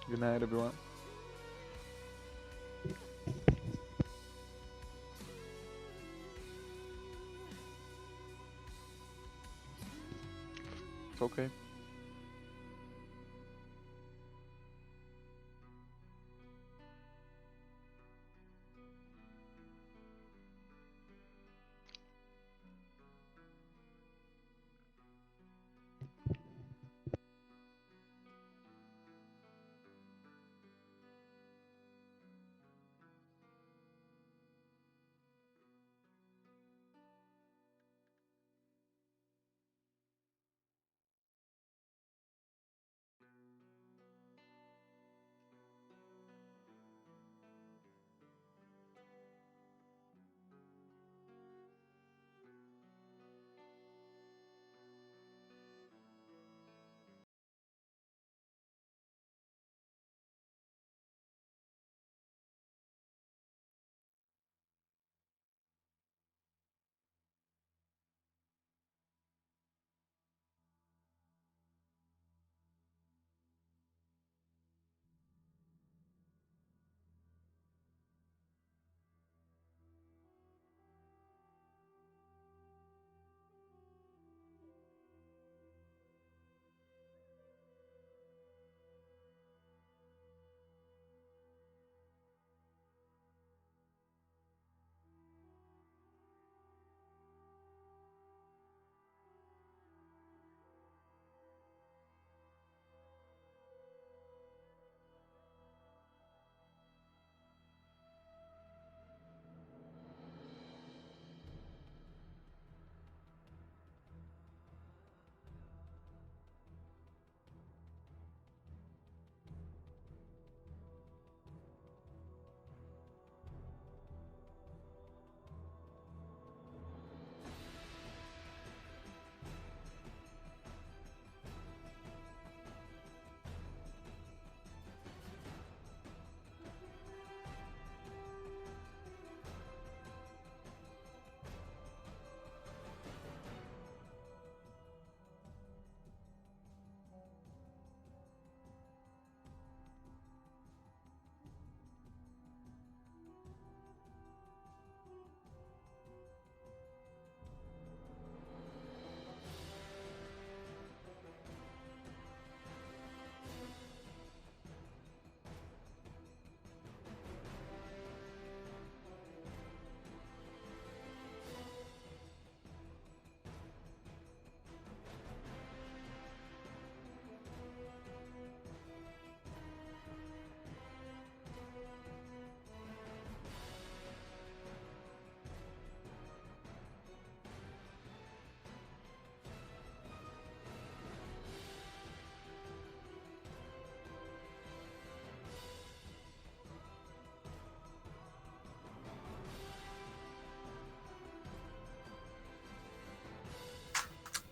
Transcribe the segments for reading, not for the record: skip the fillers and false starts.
Good night, everyone. It's okay.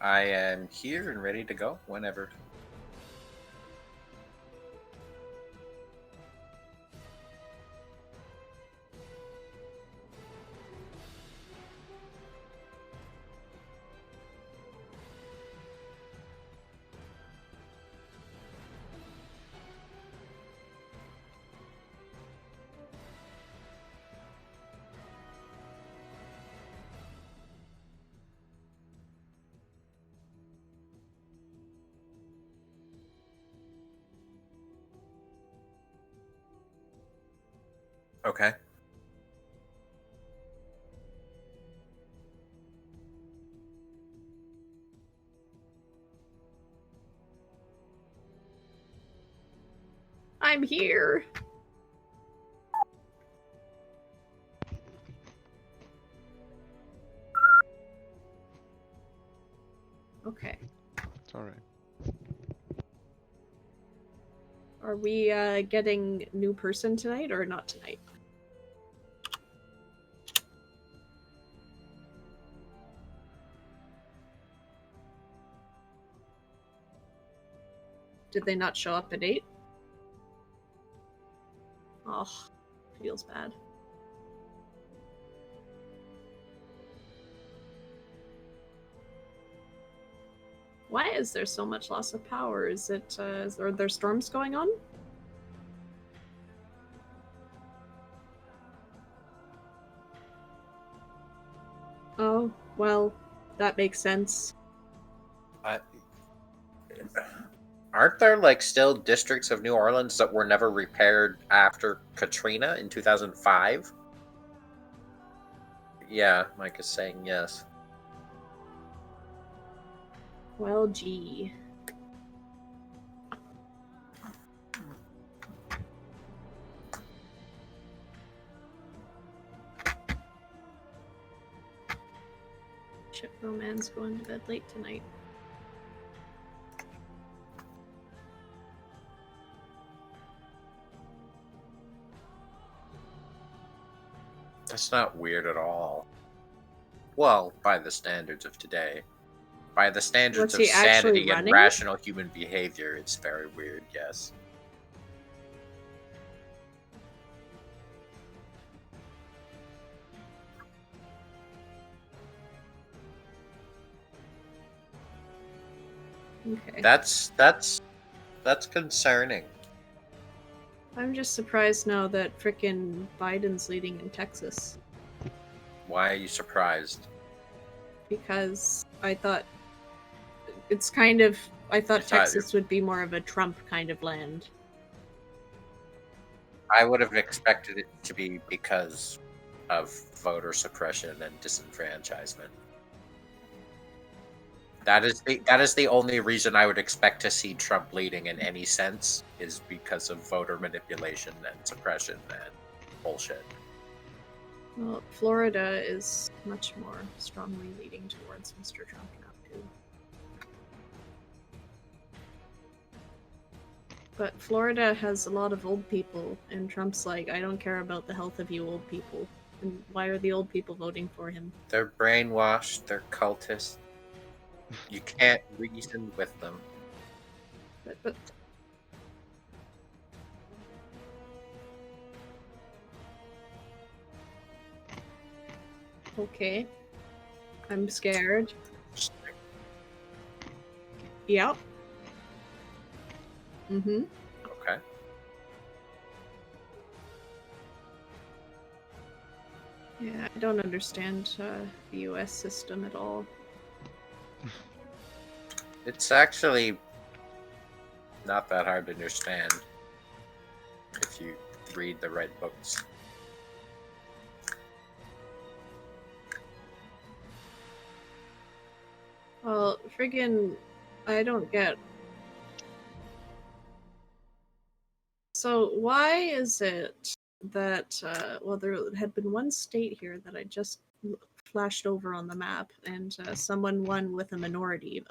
I am here and ready to go whenever. Okay. I'm here. Okay. It's alright. Are we getting new person tonight or not tonight? Did they not show up at 8? Oh, feels bad. Why is there so much loss of power? Is it, are there storms going on? Oh, well, that makes sense. I, aren't there like still districts of New Orleans that were never repaired after Katrina in 2005? Yeah, Mike is saying yes. Well, gee. Shit, romance going to bed late tonight. That's not weird at all. Well, by the standards of today. By the standards What's of he actually sanity and running? rational human behavior, it's very weird, yes. Okay. That's concerning. I'm just surprised now that frickin' Biden's leading in Texas. Why are you surprised? Because I thought it's kind of. I You thought thought Texas would be more of a Trump kind of land. I would have expected it to be because of voter suppression and disenfranchisement. That is the only reason I would expect to see Trump leading in any sense is because of voter manipulation and suppression and bullshit. Well, Florida is much more strongly leading towards Mr. Trump now, too. But Florida has a lot of old people, and Trump's like, I don't care about the health of you old people. And why are the old people voting for him? They're brainwashed, they're cultists. You can't reason with them. But okay, I'm scared. Yep. Mm-hmm. Okay. Yeah, I don't understand the U.S. system at all. It's actually not that hard to understand if you read the right books. Well, friggin', I don't get. So why is it that well, there had been one state here that I just flashed over on the map, and someone won with a minority.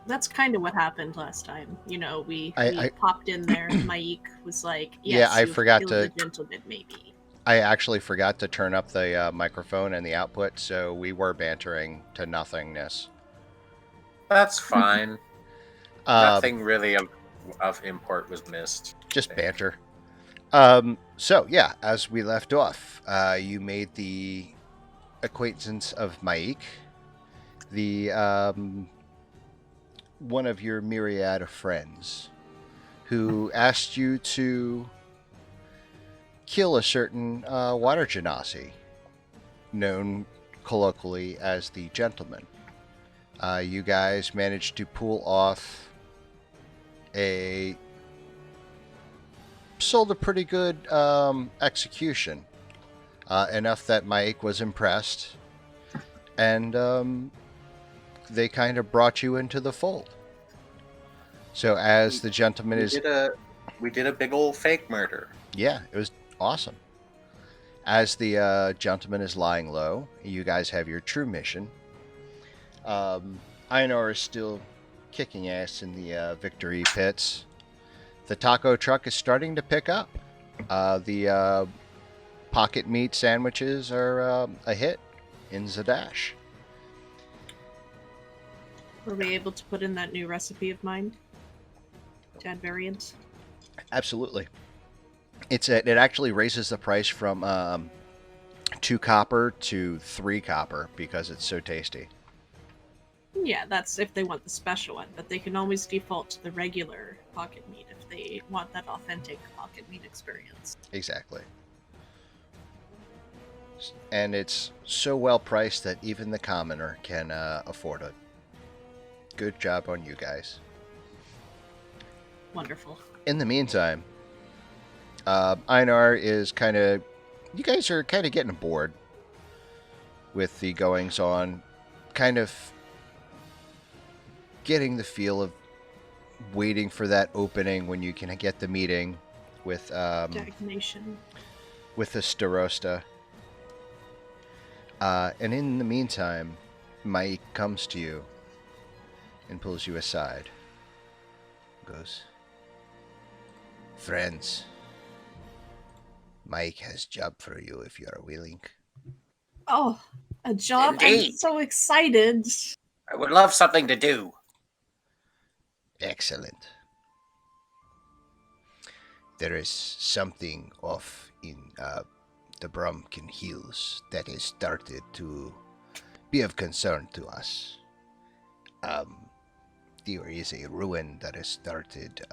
That's kind of what happened last time. You know, we I popped in there. Maik was like, Yeah, "Yes, you've killed a gentleman, maybe." I actually forgot to turn up the microphone and the output, so we were bantering to nothingness. That's fine. Um, Nothing really of import was missed. I just think. banter. So yeah, as we left off, you made the acquaintance of Maik, the one of your myriad of friends, who asked you to kill a certain water genasi, known colloquially as the Gentleman. You guys managed to pull off sold a pretty good execution, enough that Mike was impressed, and they kind of brought you into the fold. So as the gentleman is, We did a big old fake murder. yeah, it was awesome. As the gentleman is lying low, you guys have your true mission. Einar is still kicking ass in the victory pits. The taco truck is starting to pick up. The pocket meat sandwiches are a hit in Zadash. Were we able to put in that new recipe of mine to add variants? Absolutely. It actually raises the price from 2 copper to 3 copper because it's so tasty. Yeah, that's if they want the special one, but they can always default to the regular pocket meat if they want that authentic pocket meat experience. Exactly. And it's so well priced that even the commoner can afford it. Good job on you guys. Wonderful. In the meantime, Einar is kind of... You guys are kind of getting bored with the goings on. Kind of getting the feel of waiting for that opening when you can get the meeting with Stagnation. with the Starosta. And in the meantime, Mike comes to you and pulls you aside. Goes, friends, Mike has job for you if you are willing. Oh, a job! Indeed. I'm so excited. I would love something to do. Excellent. There is something off in the Bromkin Hills that has started to be of concern to us. There is a ruin that has started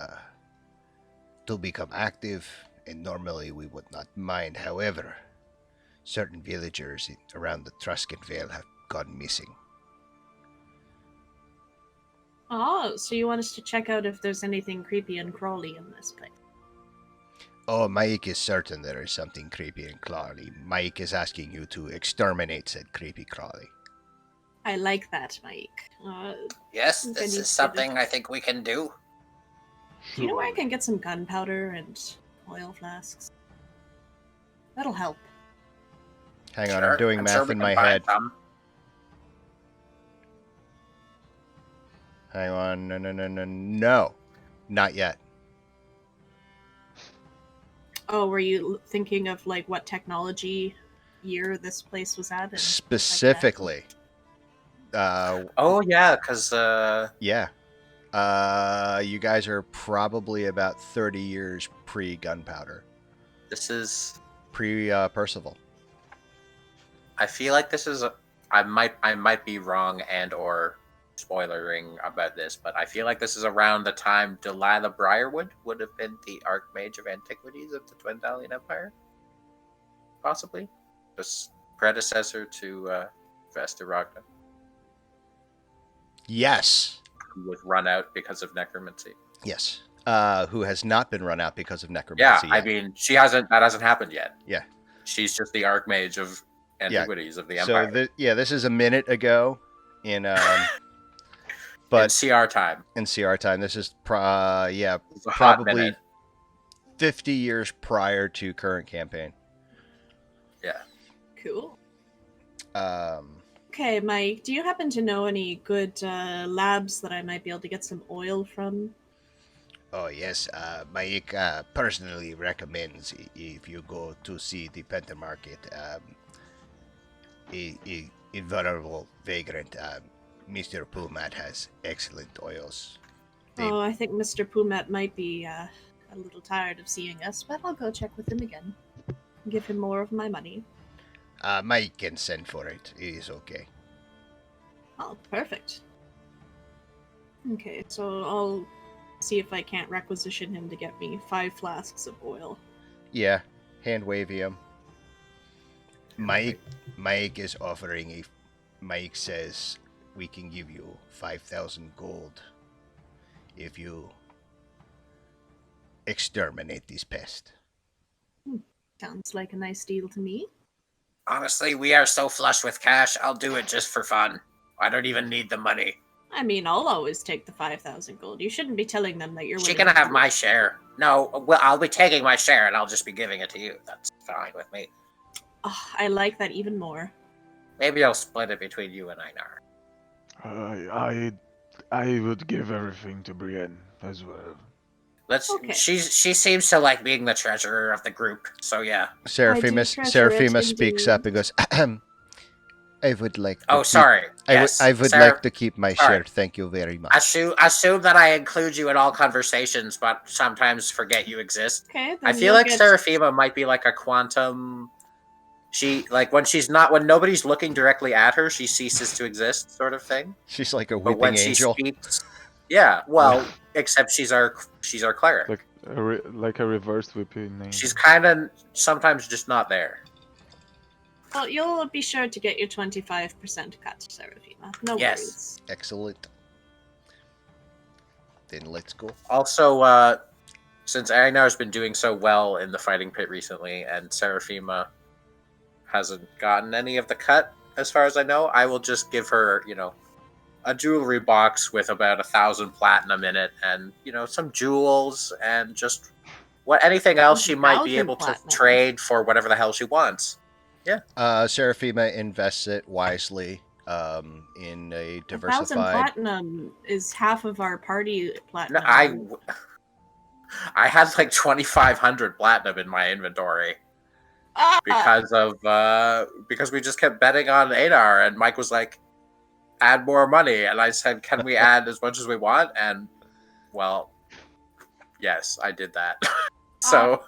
to become active, and normally we would not mind. However, certain villagers around the Truscan Vale have gone missing. Oh, so you want us to check out if there's anything creepy and crawly in this place? Oh, Mike is certain there is something creepy and crawly. Mike is asking you to exterminate said creepy crawly. I like that, Mike. Yes, I this need is to something I think we can do. Do you know where I can get some gunpowder and oil flasks? That'll help. Hang on, I'm doing math in my head. Hang on, no, not yet. Oh, were you thinking of like what technology year this place was at? Specifically. Oh yeah, because yeah. You guys are probably about 30 years pre-gunpowder. This is pre-Percival. I feel like this is I might be wrong and or spoilering about this, but I feel like this is around the time Delilah Briarwood would have been the Archmage of Antiquities of the Twendalian Empire. Possibly. The predecessor to Vestiragna. Yes. Who was run out because of necromancy. Yes. Who has not been run out because of necromancy yet. I mean, that hasn't happened yet. Yeah. She's just the Archmage of Antiquities of the Empire. So, this is a minute ago in but in CR time. In CR time. This is probably 50 years prior to current campaign. Yeah. Cool. Okay, Mike, do you happen to know any good labs that I might be able to get some oil from? Oh yes, Mike personally recommends if you go to see the Penta Market, a invulnerable vagrant, Mr. Pumat has excellent oils. They, Oh, I think Mr. Pumat might be a little tired of seeing us, but I'll go check with him again. Give him more of my money. Mike can send for it. It is okay. Oh, perfect. Okay, so I'll see if I can't requisition him to get me 5 flasks of oil. Yeah, hand wave him. Mike, Mike is offering a. Mike says we can give you 5,000 gold if you exterminate this pest. Sounds like a nice deal to me. Honestly, we are so flush with cash, I'll do it just for fun. I don't even need the money. I mean, I'll always take the 5,000 gold. You shouldn't be telling them that you're She willing can to have do my it. share. No, well, I'll be taking my share and I'll just be giving it to you. That's fine with me. Oh, I like that even more. Maybe I'll split it between you and Einar. I would give everything to Brienne as well. Okay. She seems to like being the treasurer of the group, so yeah. Seraphima speaks up and goes, I would like to Oh, sorry. Yes, I would Sarah, like to keep my sorry. share. Thank you very much. Assume that I include you in all conversations, but sometimes forget you exist. Okay, then I feel you'll like get... Seraphima might be like a quantum. She like when nobody's looking directly at her, she ceases to exist, sort of thing. She's like a But when weeping she angel. speaks, yeah. Well, except she's our cleric. Like a reverse whipping name. She's kind of sometimes just not there. Well, you'll be sure to get your 25% cut, Seraphima. No Yes. worries. Excellent. Then let's go. Also, since Eignar's been doing so well in the fighting pit recently, and Seraphima hasn't gotten any of the cut, as far as I know, I will just give her, a jewelry box with about 1,000 platinum in it, and some jewels, and just anything else she might be 1,000 able platinum. to trade for whatever the hell she wants. Yeah. Seraphima invests it wisely in a 1,000 diversified. platinum is half of our party platinum. No, I had like 2,500 platinum in my inventory because we just kept betting on Adar, and Mike was like, add more money, and I said, can we add as much as we want? And well, yes, I did that. So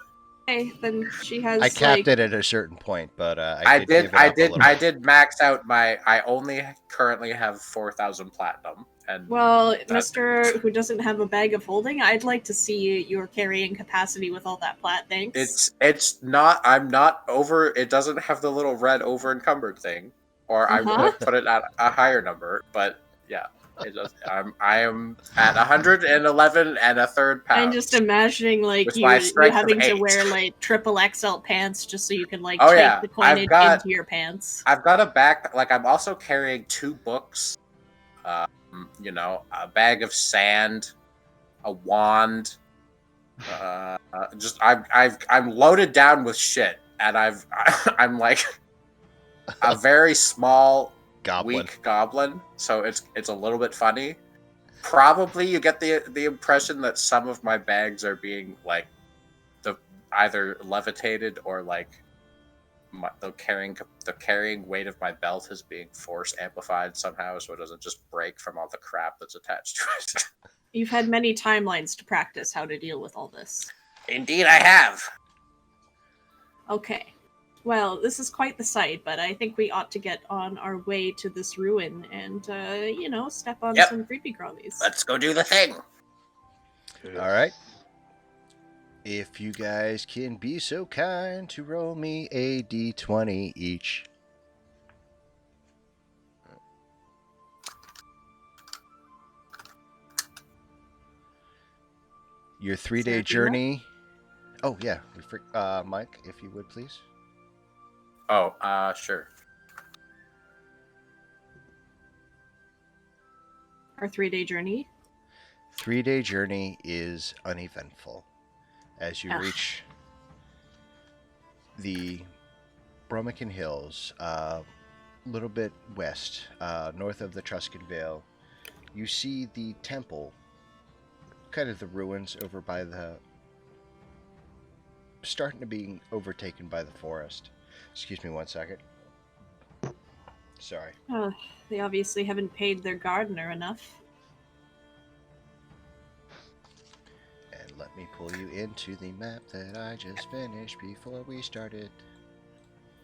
Okay, then she has. I capped it at a certain point, but I did. Give it up a little I bit. did max out my. I only currently have 4,000 platinum, and Well, Mr. who doesn't have a bag of holding, I'd like to see your carrying capacity with all that plat. Thanks. it's not. I'm not over. It doesn't have the little red over encumbered thing, or I would have put it at a higher number. But yeah, it does. I am at 111 and a third pound. I'm just imagining like you having to wear like triple XL pants just so you can take the coinage into your pants. I've got a back. Like I'm also carrying 2 books. A bag of sand, a wand. I'm loaded down with shit, and I'm like a very small, weak goblin. So it's a little bit funny. Probably you get the impression that some of my bags are being like either levitated or like the carrying weight of my belt is being force amplified somehow, so it doesn't just break from all the crap that's attached to it. You've had many timelines to practice how to deal with all this. Indeed, I have. Okay. Well, this is quite the sight, but I think we ought to get on our way to this ruin and, step on some creepy crawlies. Let's go do the thing. All right. If you guys can be so kind to roll me a d20 each. Your 3-day journey. Oh, yeah. Mike, if you would, please. Oh, sure. Our 3-day journey? 3-day journey is uneventful. As you reach the Bromican Hills, little bit west, north of the Truscan Vale, you see the temple, kind of the ruins over by the, starting to be overtaken by the forest. Excuse me 1 second. Sorry. They obviously haven't paid their gardener enough. And let me pull you into the map that I just finished before we started.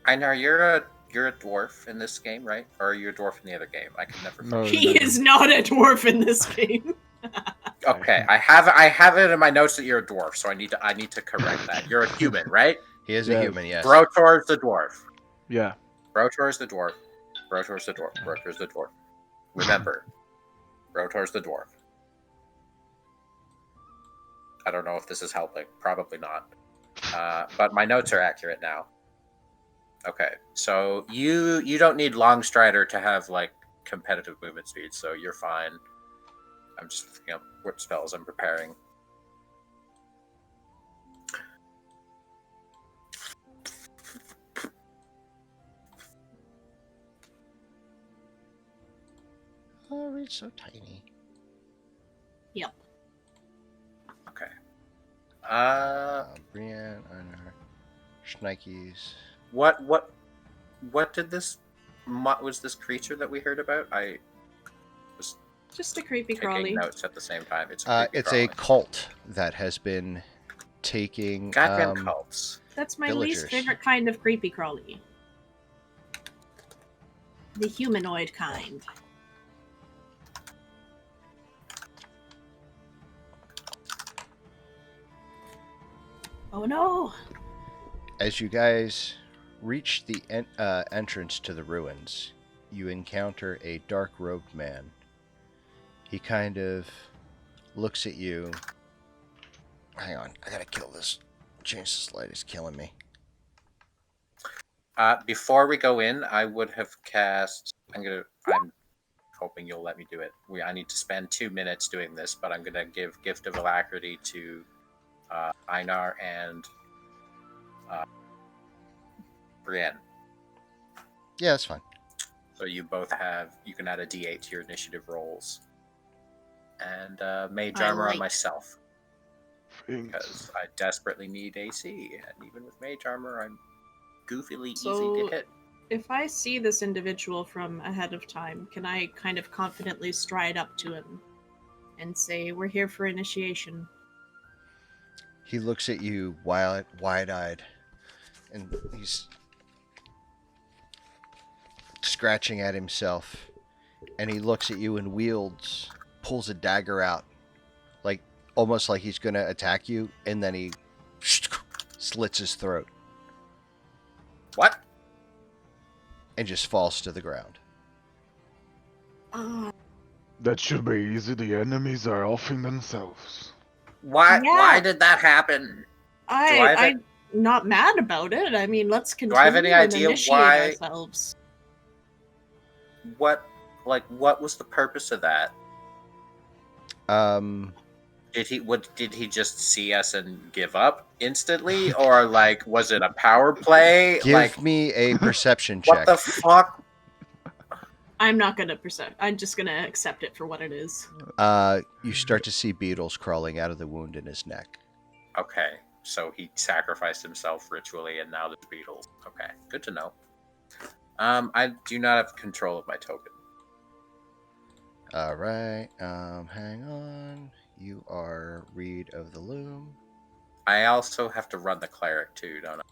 Einar, you're a dwarf in this game, right? Or are you a dwarf in the other game? I can never. No, He never. is not a dwarf in this game. Okay, I have it in my notes that you're a dwarf, so I need to correct that. You're a human, right? He is Yes. a human, yes. Brotor's the dwarf. Yeah. Brotor's the dwarf. Brotor's the dwarf. Brotor's the dwarf. Remember, Brotor's the dwarf. I don't know if this is helping. Probably not. But my notes are accurate now. Okay, so you don't need Longstrider to have like competitive movement speed, so you're fine. I'm just looking up what spells I'm preparing. Oh, it's so tiny. Yep. Okay. Brienne, Einar, Schnikes. What did this? What was this creature that we heard about? I was Just a creepy taking crawly. notes at the same time. It's It's a cult that has been taking goddamn cults. That's my villagers. least favorite kind of creepy crawly. The humanoid kind. Oh no! As you guys reach the entrance to the ruins, you encounter a dark-robed man. He kind of looks at you. Hang on, I gotta kill this. Change the light is killing me. Before we go in, I would have cast. I'm hoping you'll let me do it. I need to spend 2 minutes doing this, but I'm gonna give Gift of Alacrity to Einar and Brienne. Yeah, that's fine. So you both have. You can add a D8 to your initiative rolls, and Mage I Armor on like- myself Thanks. because I desperately need AC, and even with Mage Armor, I'm goofily easy So- to hit. If I see this individual from ahead of time, can I kind of confidently stride up to him and say, "We're here for initiation"? He looks at you wide-eyed, and he's scratching at himself. And he looks at you and pulls a dagger out, like almost like he's gonna attack you, and then he slits his throat What? and just falls to the ground. That should be easy. The enemies are offing themselves. Why? Yeah. Why did that happen? I'm not mad about it. I mean, let's continue I have any and idea initiate why- ourselves. What was the purpose of that? Did he just see us and give up instantly, or like was it a power play? Give me a perception What check. the fuck? I'm not gonna percent. I'm just gonna accept it for what it is. You start to see beetles crawling out of the wound in his neck. Okay, so he sacrificed himself ritually, and now there's beetles. Okay, good to know. I do not have control of my token. All right. Hang on. You are Reed of the Loom. I also have to run the cleric too, don't I?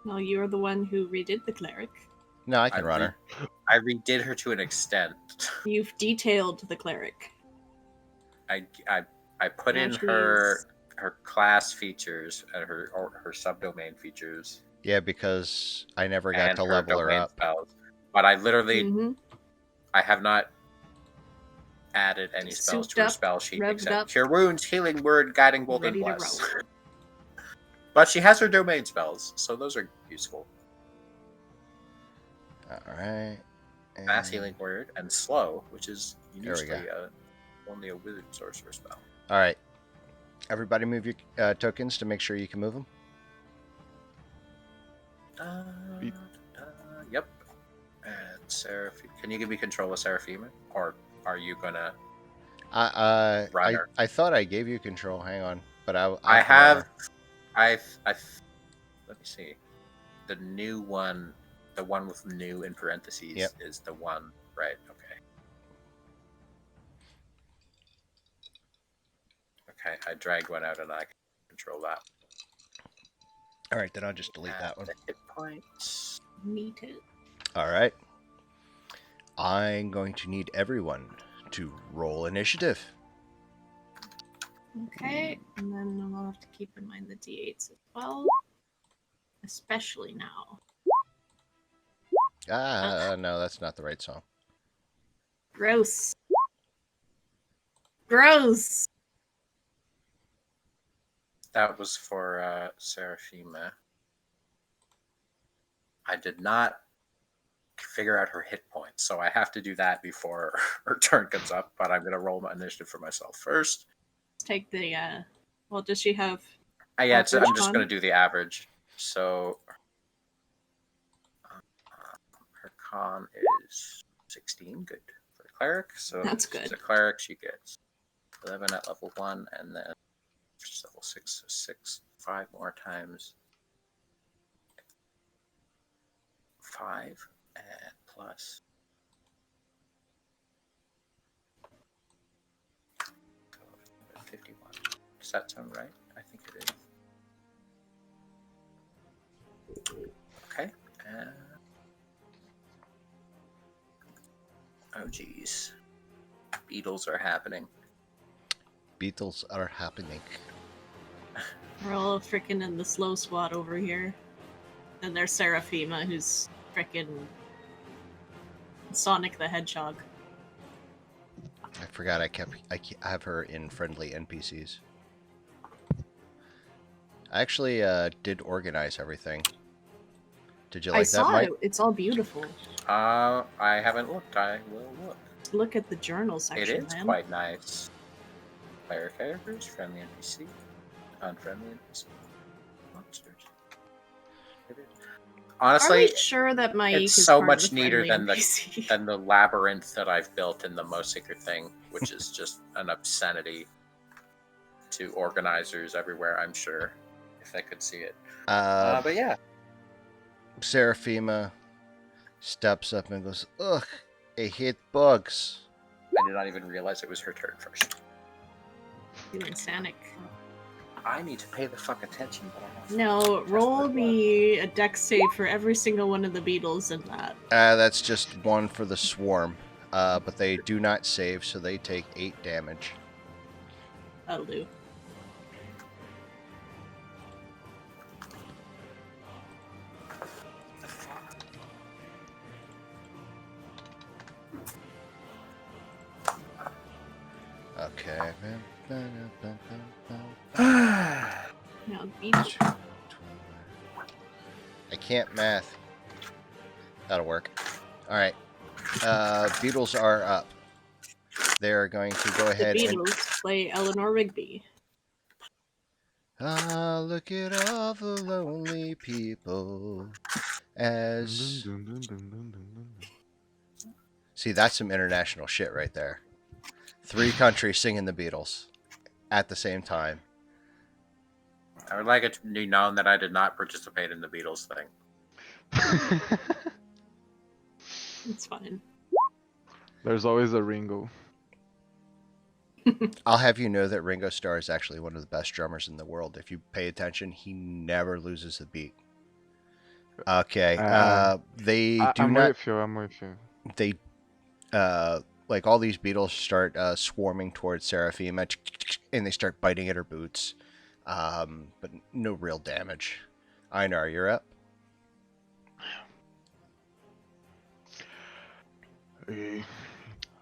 Well, you're the one who redid the cleric. No, I can I run her. I redid her to an extent. You've detailed the cleric. I put Now in she's- her class features and her subdomain features. Yeah, because I never got and to level her domain up. spells. But I literally Mhm. I have not added any spells Souped to her up, spell sheet revved except up. Cure Wounds, Healing Word, Guiding Bolt, and Ready to Bless. roll. But she has her domain spells, so those are useful. All right. Fast And- Healing Word and Slow, which is There we usually only a Wizard Sorcerer spell. All right. Everybody move your tokens to make sure you can move them. Yep. Can you give me control of Seraphima, or are you gonna run I her? I thought I gave you control. Hang on, but I I can run have. her. I've. Let me see. The new one, the one with new in parentheses, Yep. is the one, right? Okay. Okay, I dragged one out and I can control that. All right, then I'll just delete that one. The hit points. Need it. All right. I'm going to need everyone to roll initiative. Okay, and then we'll have to keep in mind the d8s as well. Especially now. No, that's not the right song. Gross. Gross! That was for Seraphima. I did not figure out her hit points, so I have to do that before her turn comes up. But I'm gonna roll my initiative for myself first. Let's take the, well, does she have... Yeah, average I'm just con? gonna do the average. So her con is 16. Good for a cleric. So That's she's good. a cleric. She gets 11 at level 1, and then she's level 6, so 6, 5 more times 5 and plus 51. Does that sound right? I think it is. Okay. Oh geez, beetles are happening. Beatles are happening. We're all freaking in the slow squad over here. And there's Seraphima, who's freaking Sonic the Hedgehog. I forgot I have her in friendly NPCs. I actually did organize everything. Did you like I that, saw Mike? it. It's all beautiful. I haven't looked. I will look. Look at the journal It section, is man. quite nice. Player characters, friendly NPC, unfriendly NPC, monsters. It is. Are Honestly, we sure that Mike it's is so part much of the neater friendly than NPC? than the labyrinth that I've built in the Most Sacred Thing, which is just an obscenity to organizers everywhere. I'm sure, if they could see it. But yeah, Seraphima steps up and goes, "Ugh, I hate bugs." I did not even realize it was her turn first. Feeling Sonic. I need to pay the fuck attention, but I have No, Test roll my me a dex save for every single one of the beetles in that. That's just one for the swarm. But they do not save, so they take 8 damage. That'll do. Okay. Now, beetles. I can't math. That'll work. All right. Beetles are up. They're going to go The ahead and beetles play Eleanor Rigby. look at all the lonely people. As see, that's some international shit right there. 3 countries singing the Beatles at the same time. I would like it to be known that I did not participate in the Beatles thing. It's fine. There's always a Ringo. I'll have you know that Ringo Starr is actually one of the best drummers in the world. If you pay attention, he never loses the beat. Okay. They do I'm not. with you. I'm with you. They like all these beetles start swarming towards Seraphima, and they start biting at her boots. But no real damage. Einar, you're up.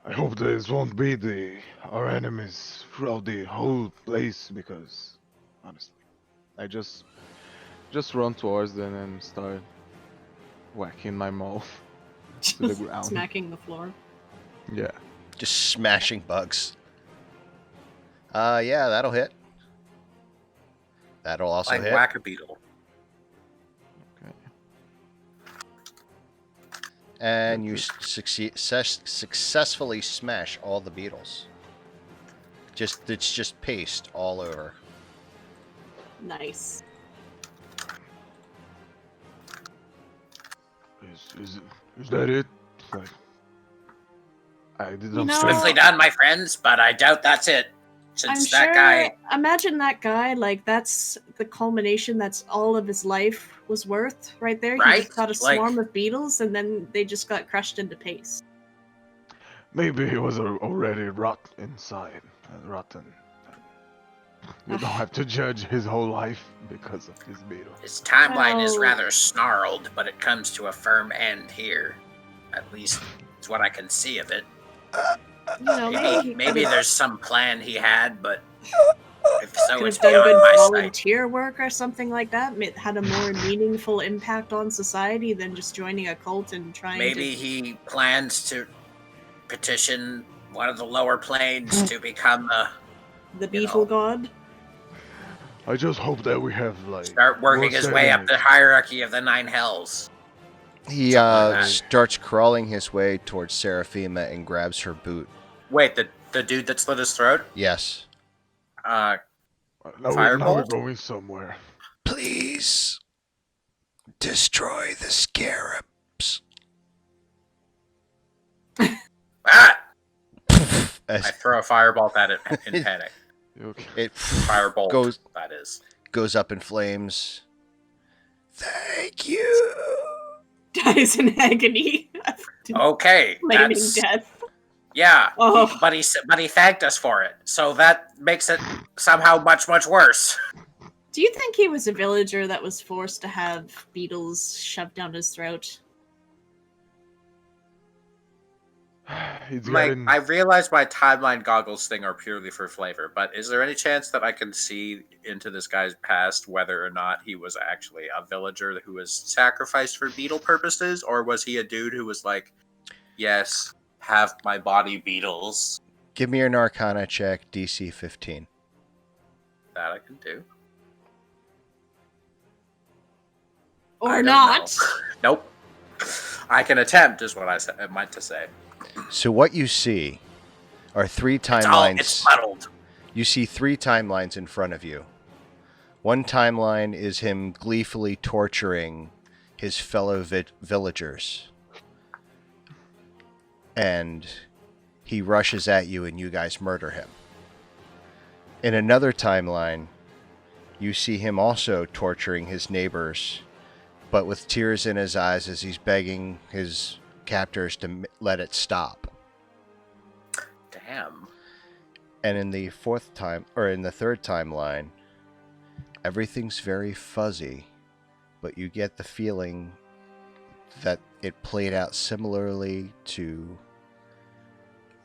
I hope this won't be our enemies throughout the whole place, because honestly, I just run towards them and start whacking my mouth to the ground. Smacking the floor. Yeah. Just smashing bugs. Yeah, that'll hit. That'll also Like hit. Whack-A-Beetle. Okay. and you successfully smash all the beetles. It's just paste all over. Nice. Is that it? Like, I didn't You know- Swiftly done, my friends, but I doubt that's it. I'm Since sure. that guy, Imagine that guy. Like that's the culmination. That's all of his life was worth, right there. He Right? just got a Like- swarm of beetles, and then they just got crushed into paste. Maybe he was already rot inside, rotten. You don't have to judge his whole life because of his beetle. his timeline is Well- rather snarled, but it comes to a firm end here. At least it's what I can see of it. You know, Maybe could've- there's some plan he had, but if so, could it's have done beyond good my sight. volunteer work or something like that. Had a more meaningful impact on society than just joining a cult and trying Maybe to. he plans to petition one of the lower planes to become The you beetle know. god. I just hope that we have like start working more his way up the enemies. hierarchy of the Nine Hells. He Something like that. starts crawling his way towards Seraphima and grabs her boot. Wait, the dude that slit his throat? Yes. Uh, Now Firebolt? we're going somewhere. Please destroy the scarabs. ah! I As throw a fireball at it in panic. You okay? it Firebolt, goes that is. goes up in flames. Thank you. Dies in agony. Okay, Flaming that's death. yeah. Oh. But he thanked us for it, so that makes it somehow much worse. Do you think he was a villager that was forced to have beetles shoved down his throat? It's Mike, getting. I realize my timeline goggles thing are purely for flavor, but is there any chance that I can see into this guy's past whether or not he was actually a villager who was sacrificed for beetle purposes, or was he a dude who was like, yes, have my body beetles? Give me an Arcana check, DC 15. That I can do. I Or don't not? know. Nope. I can attempt, is what I meant to say. So what you see are three It's all, timelines. it's muddled. You see three timelines in front of you. One timeline is him gleefully torturing his fellow villagers. And he rushes at you and you guys murder him. In another timeline, you see him also torturing his neighbors, but with tears in his eyes as he's begging his captors to let it stop. Damn. And in the third timeline, everything's very fuzzy, but you get the feeling that it played out similarly to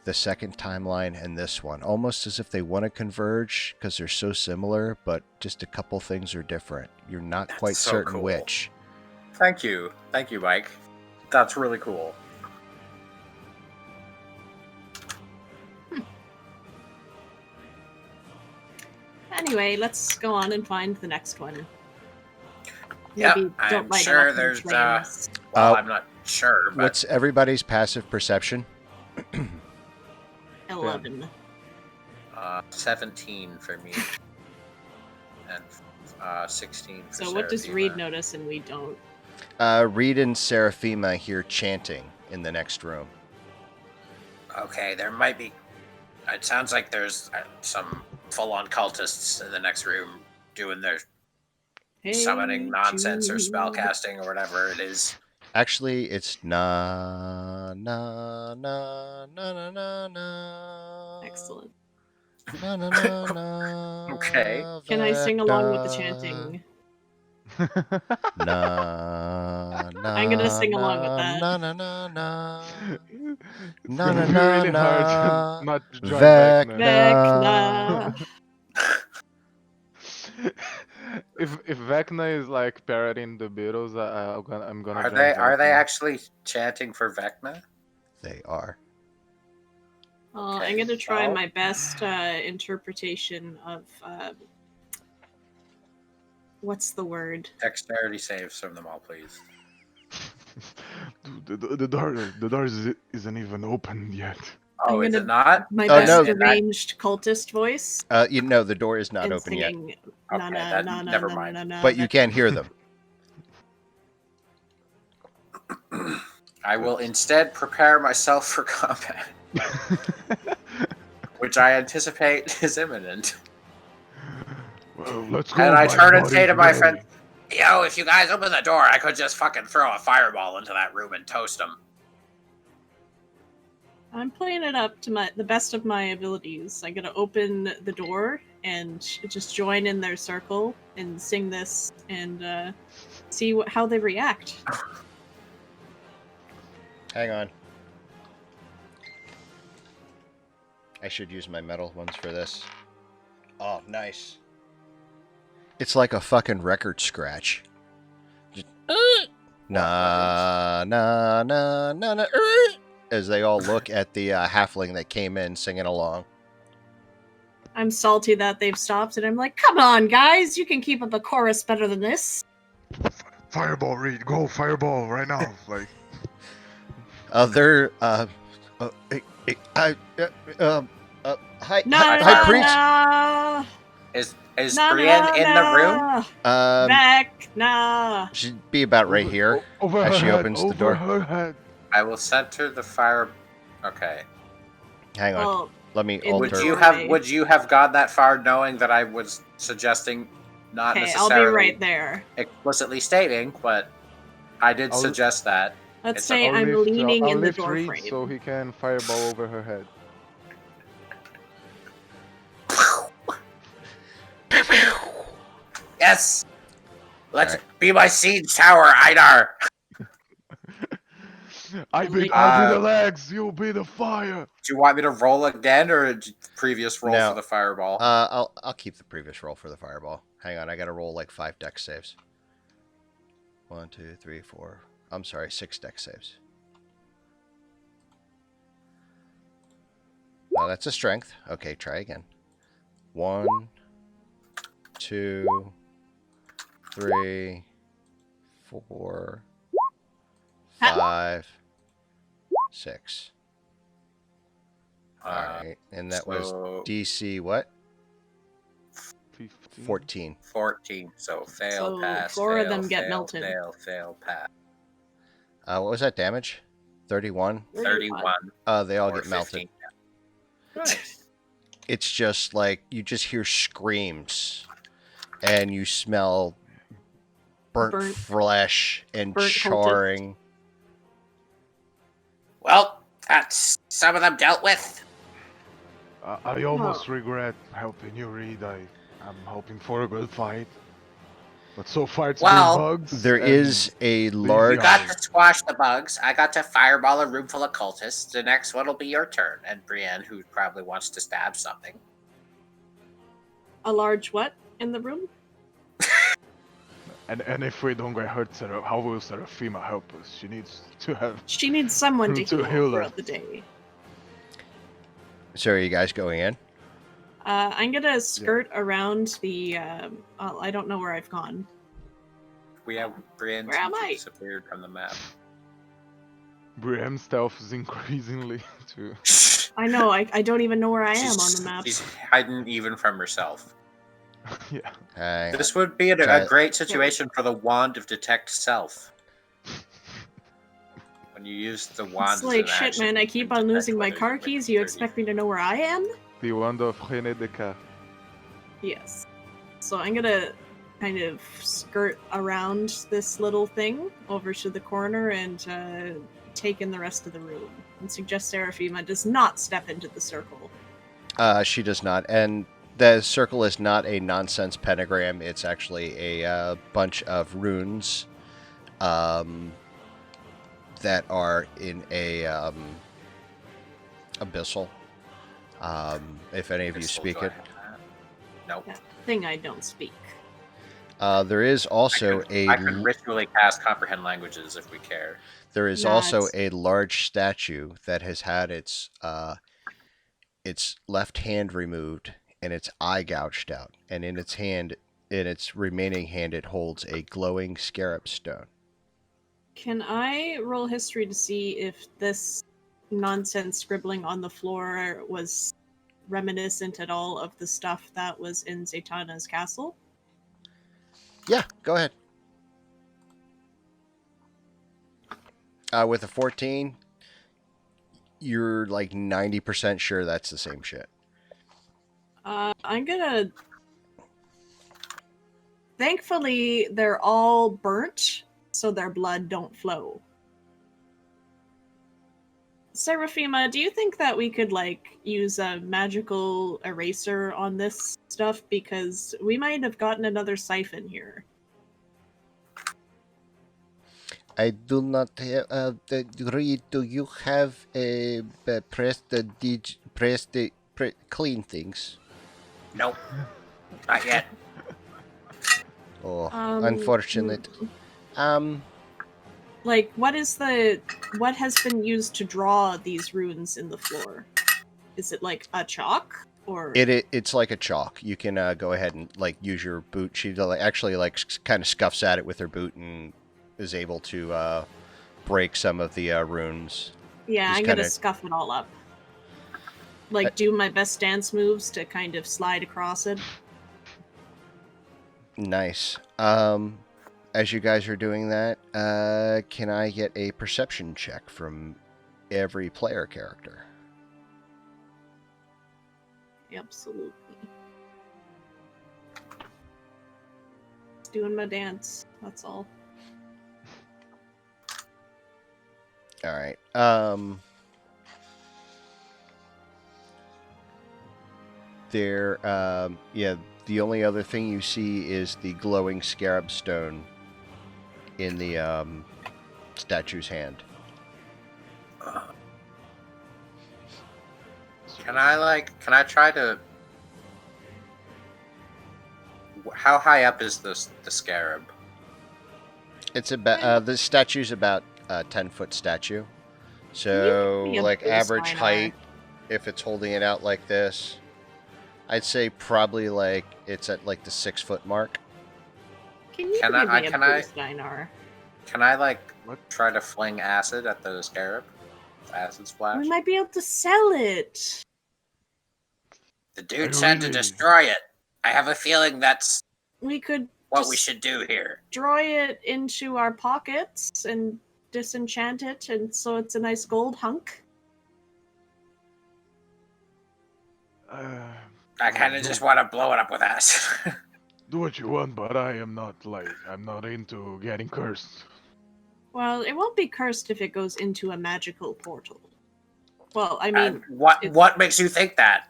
the second timeline and this one, almost as if they want to converge because they're so similar, but just a couple things are different. You're not That's quite so certain cool. which. Thank you, Mike. That's really cool. Anyway, let's go on and find the next one. Yeah, Maybe I'm don't light it sure up in there's, flames. Well, Uh, I'm not sure, but What's everybody's passive perception? 11. 17 for me, and 16 for So what does Reed Seraphima. notice and we don't? Reed and Seraphima hear chanting in the next room. Okay, there might be. It sounds like there's some full-on cultists in the next room doing their Hey, summoning nonsense or Jude. spellcasting or whatever it is. Actually, it's na na na na na na na. Excellent. Na, na, na, na, Okay. Can I sing along with the Vecna. chanting? Na, na, I'm gonna sing along with that. Na na na na. It's Na, gonna na, be na, really hard na. to not join back now. Vecna. If Vecna is like parroting the Beatles, I'm gonna. Are join they Vecna. actually chanting for Vecna? They are. Well, Okay, I'm gonna try well- my best interpretation of what's the word? Dexterity saves from them all, please. The door isn't even open yet. Oh, I'm is gonna- it not? My Oh, best no. deranged cultist voice You know, the door is not and open yet, singing Okay, na na that- na na never na mind. na na. but you can hear them. I will instead prepare myself for combat, which I anticipate is imminent. Well, let's go. And I my turn and say body's to my ready. friend, "Yo, if you guys open the door, I could just fucking throw a fireball into that room and toast them." I'm playing it up to the best of my abilities. I'm gonna open the door and just join in their circle and sing this and see how they react. Hang on. I should use my metal ones for this. Oh, nice. It's like a fucking record scratch. Just, na na na na na. As they all look at the halfling that came in singing along. I'm salty that they've stopped, and I'm like, come on, guys, you can keep up the chorus better than this. Fireball, Reed. Go fireball right now. Like. They're hi No, hi, no, hi priest. no, Is no, Brienne in the room? Vecna. She'd be about right here Over as her she head, opens the over door. her head. I will center the fire. Okay. Hang on, Well, let me in the Would alter. you doorway. have Would you have gone that far knowing that I was suggesting, not okay, I'll necessarily be right there. explicitly stating, but I did I'll- suggest that. Let's It's say I'm leaning I'll in the lift door Reed frame. so he can fireball over her head. Yes. Let's Alright. be my siege tower, Idar. I'll be the legs. You'll be the fire. Do you want me to roll again, or previous roll No. for the fireball? I'll keep the previous roll for the fireball. Hang on, I gotta roll like 5 dex saves. 1, 2, 3, 4. I'm sorry, 6 dex saves. Oh, that's a strength. Okay, try again. 1, 2, 3, 4, 5, 6. Alright, and that was so DC what? 15. 14. 14. So fail, So pass. 4 of fail, them get fail, melted. Fail, pass. What was that damage? 31? 31. They all or get melted. 15. Good. It's just like you just hear screams and you smell burnt flesh and burnt charring. Well, that's some of them dealt with. I almost regret helping you, Reed. I'm hoping for a good fight. But so far it's Well, been bugs. There and is a You large. got to squash the bugs. I got to fireball a room full of cultists. The next one will be your turn. And Brienne, who probably wants to stab something. A large what in the room? And if we don't get hurt, how will Seraphima help us? She needs to have. She needs someone to To heal heal her. throughout the day. So are you guys going in? I'm gonna skirt around the. I don't know where I've gone. We have Brienne Where am I? disappeared from the map. Brienne's stealth is increasingly too. I know. I don't even know where I am on the map. She's hiding even from herself. Yeah. Hang on. This would be a great situation for the wand of detect self. When you use the wand, It's like, shit, man, I keep on losing my car keys. You expect me to know where I am? The wand of René Descartes. Yes. So I'm gonna kind of skirt around this little thing over to the corner and take in the rest of the room. And suggest Seraphima does not step into the circle. She does not. And the circle is not a nonsense pentagram. It's actually a bunch of runes that are in a abyssal. If any of you speak it. Nope. Yeah. Thing I don't speak. There is also I could ritually cast comprehend languages if we care. There is also a large statue that has had its left hand removed and its eye gouged out, and in its remaining hand, it holds a glowing scarab stone. Can I roll history to see if this nonsense scribbling on the floor was reminiscent at all of the stuff that was in Zatanna's castle? Yeah, go ahead. With a 14, you're like 90% sure that's the same shit. I'm gonna. Thankfully, they're all burnt, so their blood don't flow. Seraphima, do you think that we could, like, use a magical eraser on this stuff? Because we might have gotten another siphon here. I do not have read. Do you have a clean things? Nope, not yet. Oh, unfortunate. Like, what has been used to draw these runes in the floor? Is it like a chalk or? It's like a chalk. You can go ahead and like use your boot. She actually like kind of scuffs at it with her boot and is able to break some of the runes. Yeah, Just I'm gonna kinda- scuff it all up. Like, do my best dance moves to kind of slide across it. Nice. As you guys are doing that, can I get a perception check from every player character? Absolutely. Doing my dance. That's all. All right. Yeah, the only other thing you see is the glowing scarab stone in the statue's hand. Can I try to? How high up is the scarab? It's about the statue's about a 10-foot statue, so give me a like average baseline height. If it's holding it out like this, I'd say probably like it's at like the 6-foot mark. Can you Can give I- me a can I- boost, Einar? Can I like What? try to fling acid at the scarab? Acid splash. We might be able to sell it. The dude I said to really- destroy it. I have a feeling that's We could what just we should do here. destroy it into our pockets and disenchant it, and so it's a nice gold hunk. I kind of just want to blow it up with acid. Do what you want, but I'm not into getting cursed. Well, it won't be cursed if it goes into a magical portal. Well, I mean, it's- what makes you think that?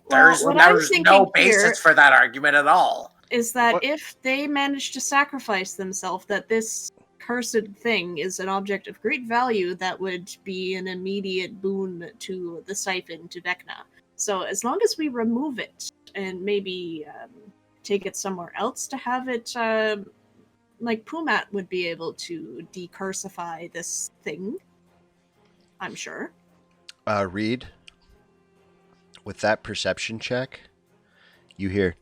well, There's what I'm no thinking basis here for that argument at all. is that What? if they manage to sacrifice themselves, that this cursed thing is an object of great value that would be an immediate boon to the siphon, to Vecna. So as long as we remove it and maybe take it somewhere else to have it, like Pumat would be able to decursify this thing, I'm sure. Reed, with that perception check, you hear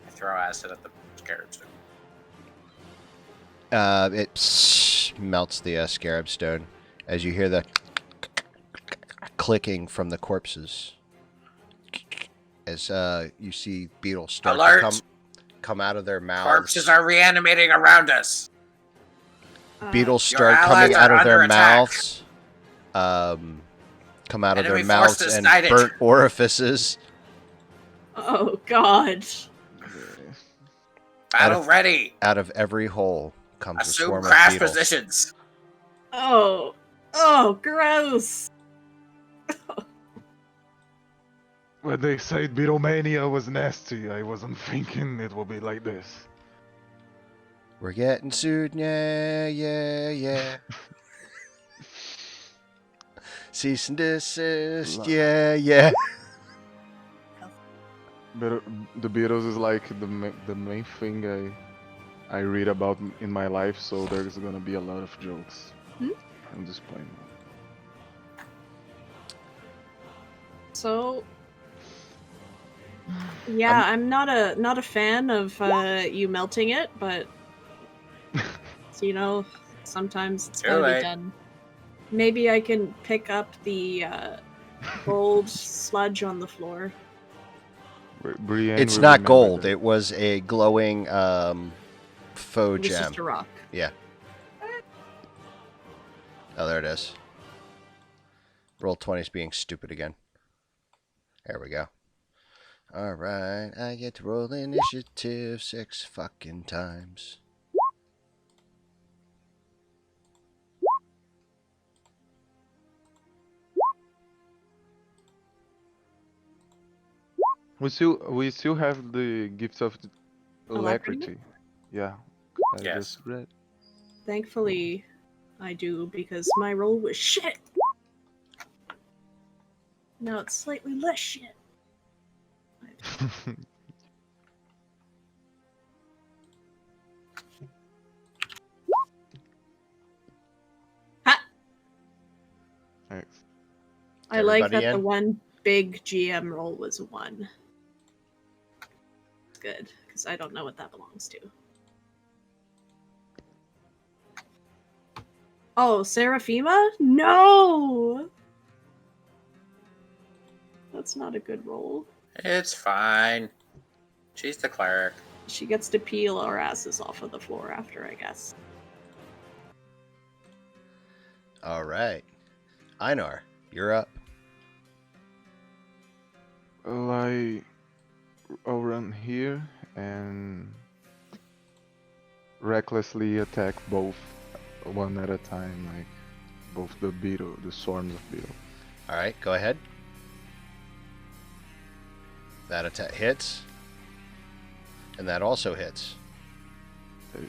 I throw acid at the scarab. it melts the scarab stone as you hear the clicking from the corpses. As you see beetles start Alert! to come out of their mouths. Corpses are reanimating around us. Beetles Your start allies coming out are of their under attack. mouths. Come out of their Enemy mouths forces and knighted. burnt orifices. Oh God! Battle ready. Out of every hole comes a Assume swarm of crash beetles. positions. Oh, gross! When they said Beatlemania was nasty, I wasn't thinking it would be like this. We're getting sued, yeah. Cease and desist, yeah. But the Beatles is like the main thing I read about in my life, so there's gonna be a lot of jokes. I'm just playing. So, Yeah, I'm not a fan of you melting it, but you know, sometimes it's Too gotta be late. done. Maybe I can pick up the gold sludge on the floor. Brienne It's will not remember gold. that. It was a glowing It faux was gem. just a rock. Yeah. Oh, there it is. Roll 20's being stupid again. There we go. All right, I get to roll initiative 6 fucking times. We still have the gifts of Alacrity? alacrity. Yeah, I Yes. just read. Thankfully, I do because my roll was shit. Now it's slightly less shit. Ha! Thanks. I like Everybody that the in? one big GM roll was a 1. Good, because I don't know what that belongs to. Oh, Seraphima? No! That's not a good roll. It's fine. She's the cleric. She gets to peel our asses off of the floor after, I guess. All right. Einar, you're up. Well, I'll run here and recklessly attack both one at a time, like both the swarms of beetle. All right, go ahead. That attack hits. And that also hits. The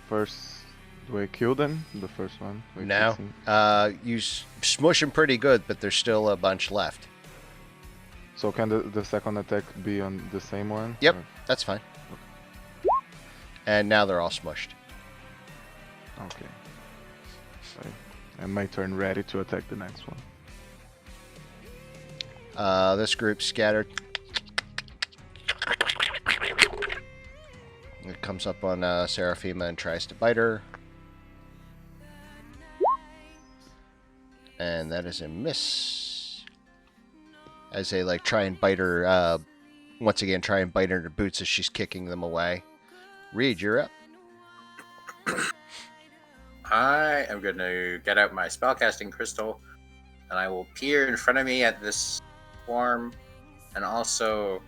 first, do I kill them? The first one. with Now, 16? you smush them pretty good, but there's still a bunch left. So can the second attack be on the same one? Yep, Or- that's fine. And now they're all smushed. Okay. And my turn ready to attack the next one. This group scattered. It comes up on Seraphima and tries to bite her. And that is a miss. As they like try and bite her, once again try and bite her in her boots as she's kicking them away. Reed, you're up. I am going to get out my spellcasting crystal, and I will peer in front of me at this swarm, and also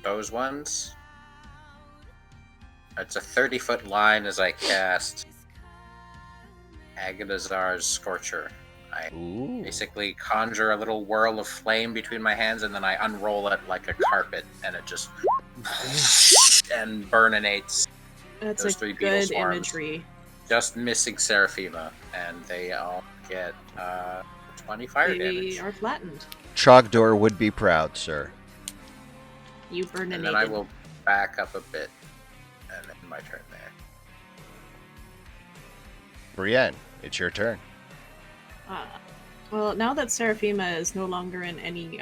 those ones. It's a 30-foot line as I cast Agadazar's Scorcher. I Ooh. basically conjure a little whirl of flame between my hands, and then I unroll it like a carpet, and it just and burninates That's those a 3 beetle good swarms. imagery. Just missing Seraphima, and they all get 20 fire They damage. are flattened. Trogdor would be proud, sir. You burn And then I will back up a bit, and end my turn there. Brienne, it's your turn. Well, now that Seraphima is no longer in any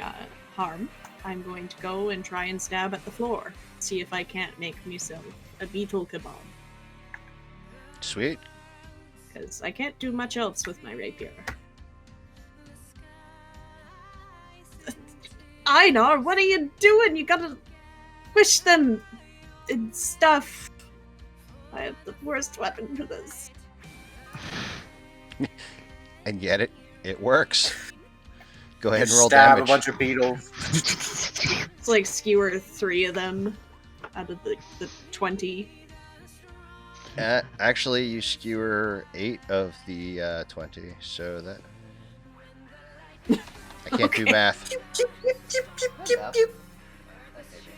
harm, I'm going to go and try and stab at the floor. See if I can't make myself a beetle kebab. Sweet. Because I can't do much else with my rapier. Einar, what are you doing? You gotta push them and stuff. I have the worst weapon for this. And yet it works. Go ahead and You roll stab damage. a bunch of beetles. It's like skewer 3 of them out of the 20. Actually, you skewer 8 of the 20, so that... I can't do math.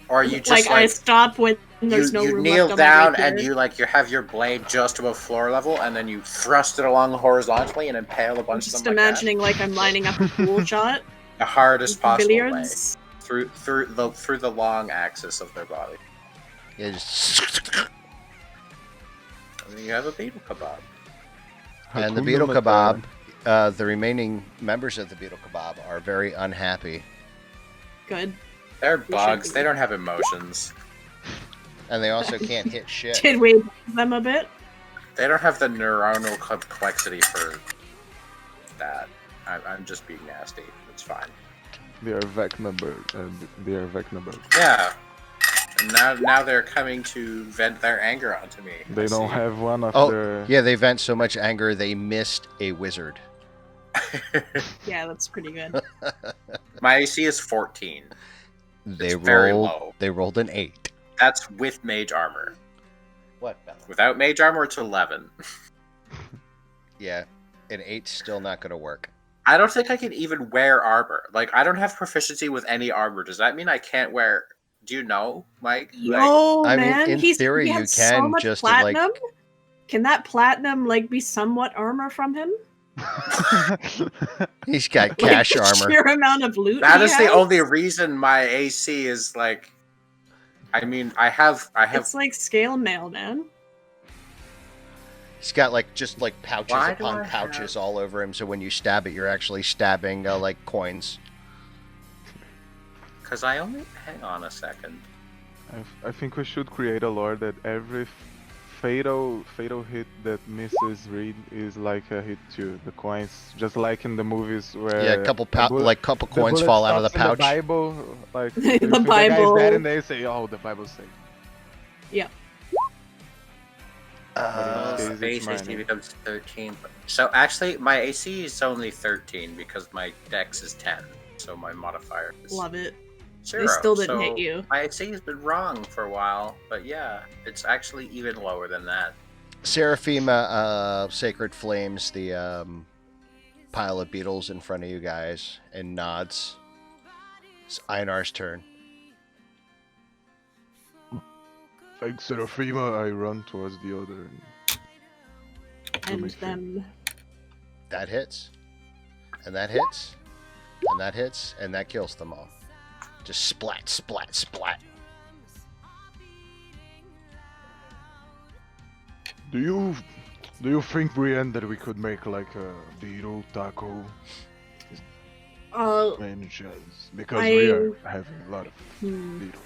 Or you just Like, I stop when there's no you room kneel left on down my and rapier. you have your blade just above floor level, and then you thrust it along horizontally and impale a I'm bunch of just them like imagining like I'm lining up a pool shot. that. The hardest possible Billiards. way through the long axis of their body. Yeah, just... And then you have a beetle kebab. And the Hakuna beetle Matata. kebab, the remaining members of the beetle kebab are very unhappy Good. They're should bugs. be. They don't have emotions. And they also can't hit shit. Did we bug them a bit? They don't have the neuronal complexity for that. I'm just being nasty. It's fine. They are Vecna birds. They are Vecna birds. Yeah. And now they're coming to vent their anger onto me. They I don't see. have one of Oh, their. yeah, they vent so much anger they missed a wizard. Yeah, that's pretty good. My AC is 14. They It's very rolled. low. They rolled an 8. That's with mage armor. What? Bella? Without mage armor, it's 11. Yeah, an 8's still not going to work. I don't think I can even wear armor. Like, I don't have proficiency with any armor. Does that mean I can't wear... Do you know, Mike? Like, Yo, I mean, man, in he theory, you has so can much just, like- platinum. Can that platinum like be somewhat armor from him? He's got cash like, the armor. sheer amount of loot. that he is the has? only reason my AC is, like... I mean, I have... It's like scale mail, man. He's got just pouches Why do upon I pouches all over him. So when you stab it, you're actually stabbing like coins. Because I only... Hang on a second. I think we should create a lore that every fatal hit that misses Reed is like a hit to the coins, just like in the movies where Yeah, a couple the bullet- couple the coins bullet fall out of the stops in pouch. The Bible, like The you think the guy's Bible. dead and they say, "Oh, the Bible's safe." Yeah. Uh, Okay. Base mine, AC yeah. becomes 13. So actually, my AC is only 13 because my dex is 10. So my modifier is Love it. 0. They still didn't So hit you. My AC has been wrong for a while, but yeah, it's actually even lower than that. Seraphima Sacred Flames the pile of beetles in front of you guys and nods. It's Einar's turn. Thanks, Seraphima. I run towards the other. And me think. then That hits. And that hits. And that hits. And that kills them all. Just splat, splat, splat. Do you think, Brienne, that we could make like a beetle taco? Any chance? Because we are having a lot of hmm. beetle.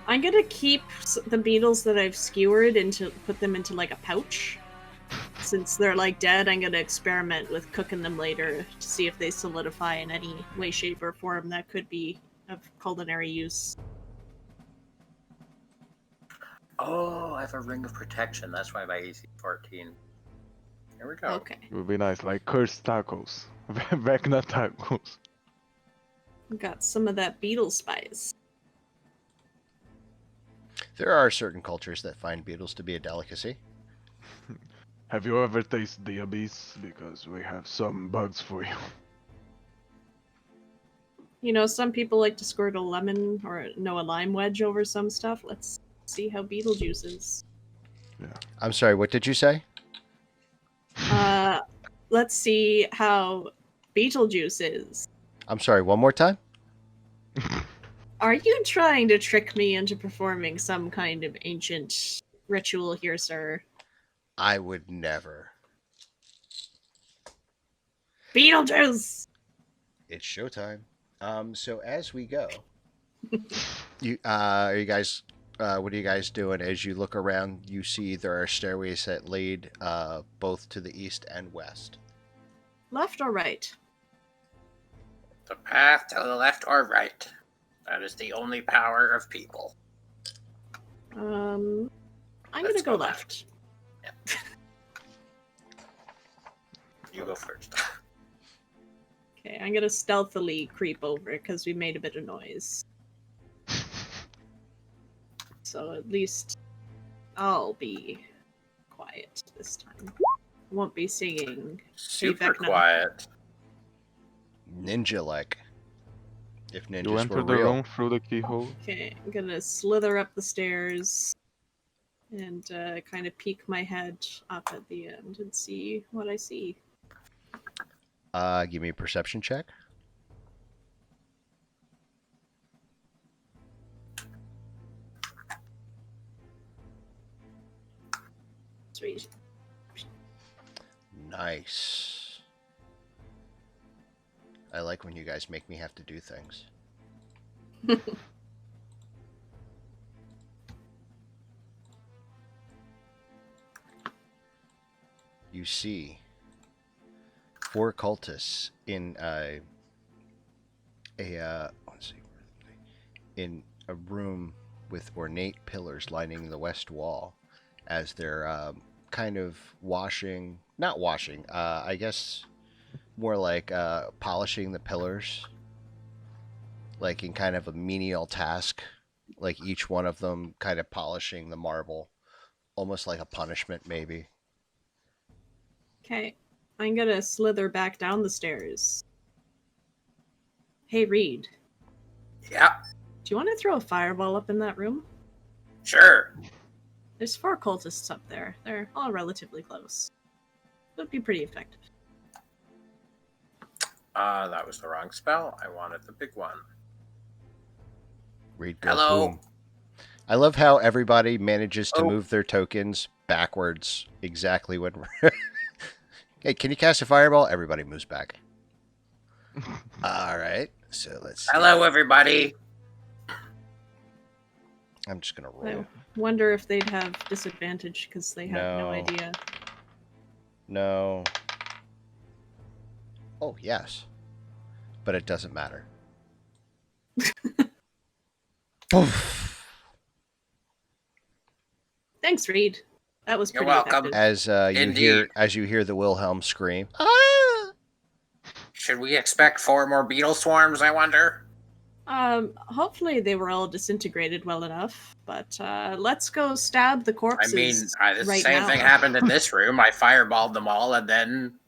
I'm gonna keep the beetles that I've skewered put them into like a pouch. Since they're like dead, I'm gonna experiment with cooking them later to see if they solidify in any way, shape, or form that could be of culinary use. Oh, I have a ring of protection. That's why my AC is 14. Here we go. Okay. It would be nice, like cursed tacos, Vecna tacos. Got some of that beetle spice. There are certain cultures that find beetles to be a delicacy. Have you ever tasted the abyss? Because we have some bugs for you. You know, some people like to squirt a lemon or a lime wedge over some stuff. Let's see how Beetlejuice is. I'm sorry, what did you say? Let's see how Beetlejuice is. I'm sorry, one more time? Are you trying to trick me into performing some kind of ancient ritual here, sir? I would never. Beetlejuice! It's showtime. So as we go, are you guys? What are you guys doing? As you look around, you see there are stairways that lead both to the east and west. Left or right? The path to the left or right. That is the only power of people. I'm Let's gonna go go left. You go first. Okay, I'm gonna stealthily creep over because we made a bit of noise. So at least I'll be quiet this time. Won't be singing. Super Vecna. quiet. Ninja-like. If ninjas You enter were the real. room through the keyhole. Okay, I'm gonna slither up the stairs and kind of peek my head up at the end and see what I see. Give me a perception check. Sweet. Nice. I like when you guys make me have to do things. You see 4 cultists in let's see, in a room with ornate pillars lining the west wall, as they're kind of not washing, I guess more like polishing the pillars, like in kind of a menial task, like each one of them kind of polishing the marble, almost like a punishment, maybe. Okay. I'm gonna slither back down the stairs. Hey, Reed. Yeah, Do you want to throw a fireball up in that room? sure. There's 4 cultists up there. They're all relatively close. It would be pretty effective. That was the wrong spell. I wanted the big one. Read go Hello. boom. I love how everybody manages to Oh. move their tokens backwards exactly when. Hey, can you cast a fireball? Everybody moves back. All right, so let's see. Hello, everybody. I'm just gonna roll. I wonder if they'd have disadvantage because they have no No. idea. No. Oh, yes. But it doesn't matter. Poof. Thanks, Reed. That was You're pretty welcome. effective. As you hear the Wilhelm scream. Ah! Should we expect 4 more beetle swarms, I wonder? Hopefully they were all disintegrated well enough, but let's go stab the I corpses mean, the right same now. thing happened in this room. I fireballed them all, and then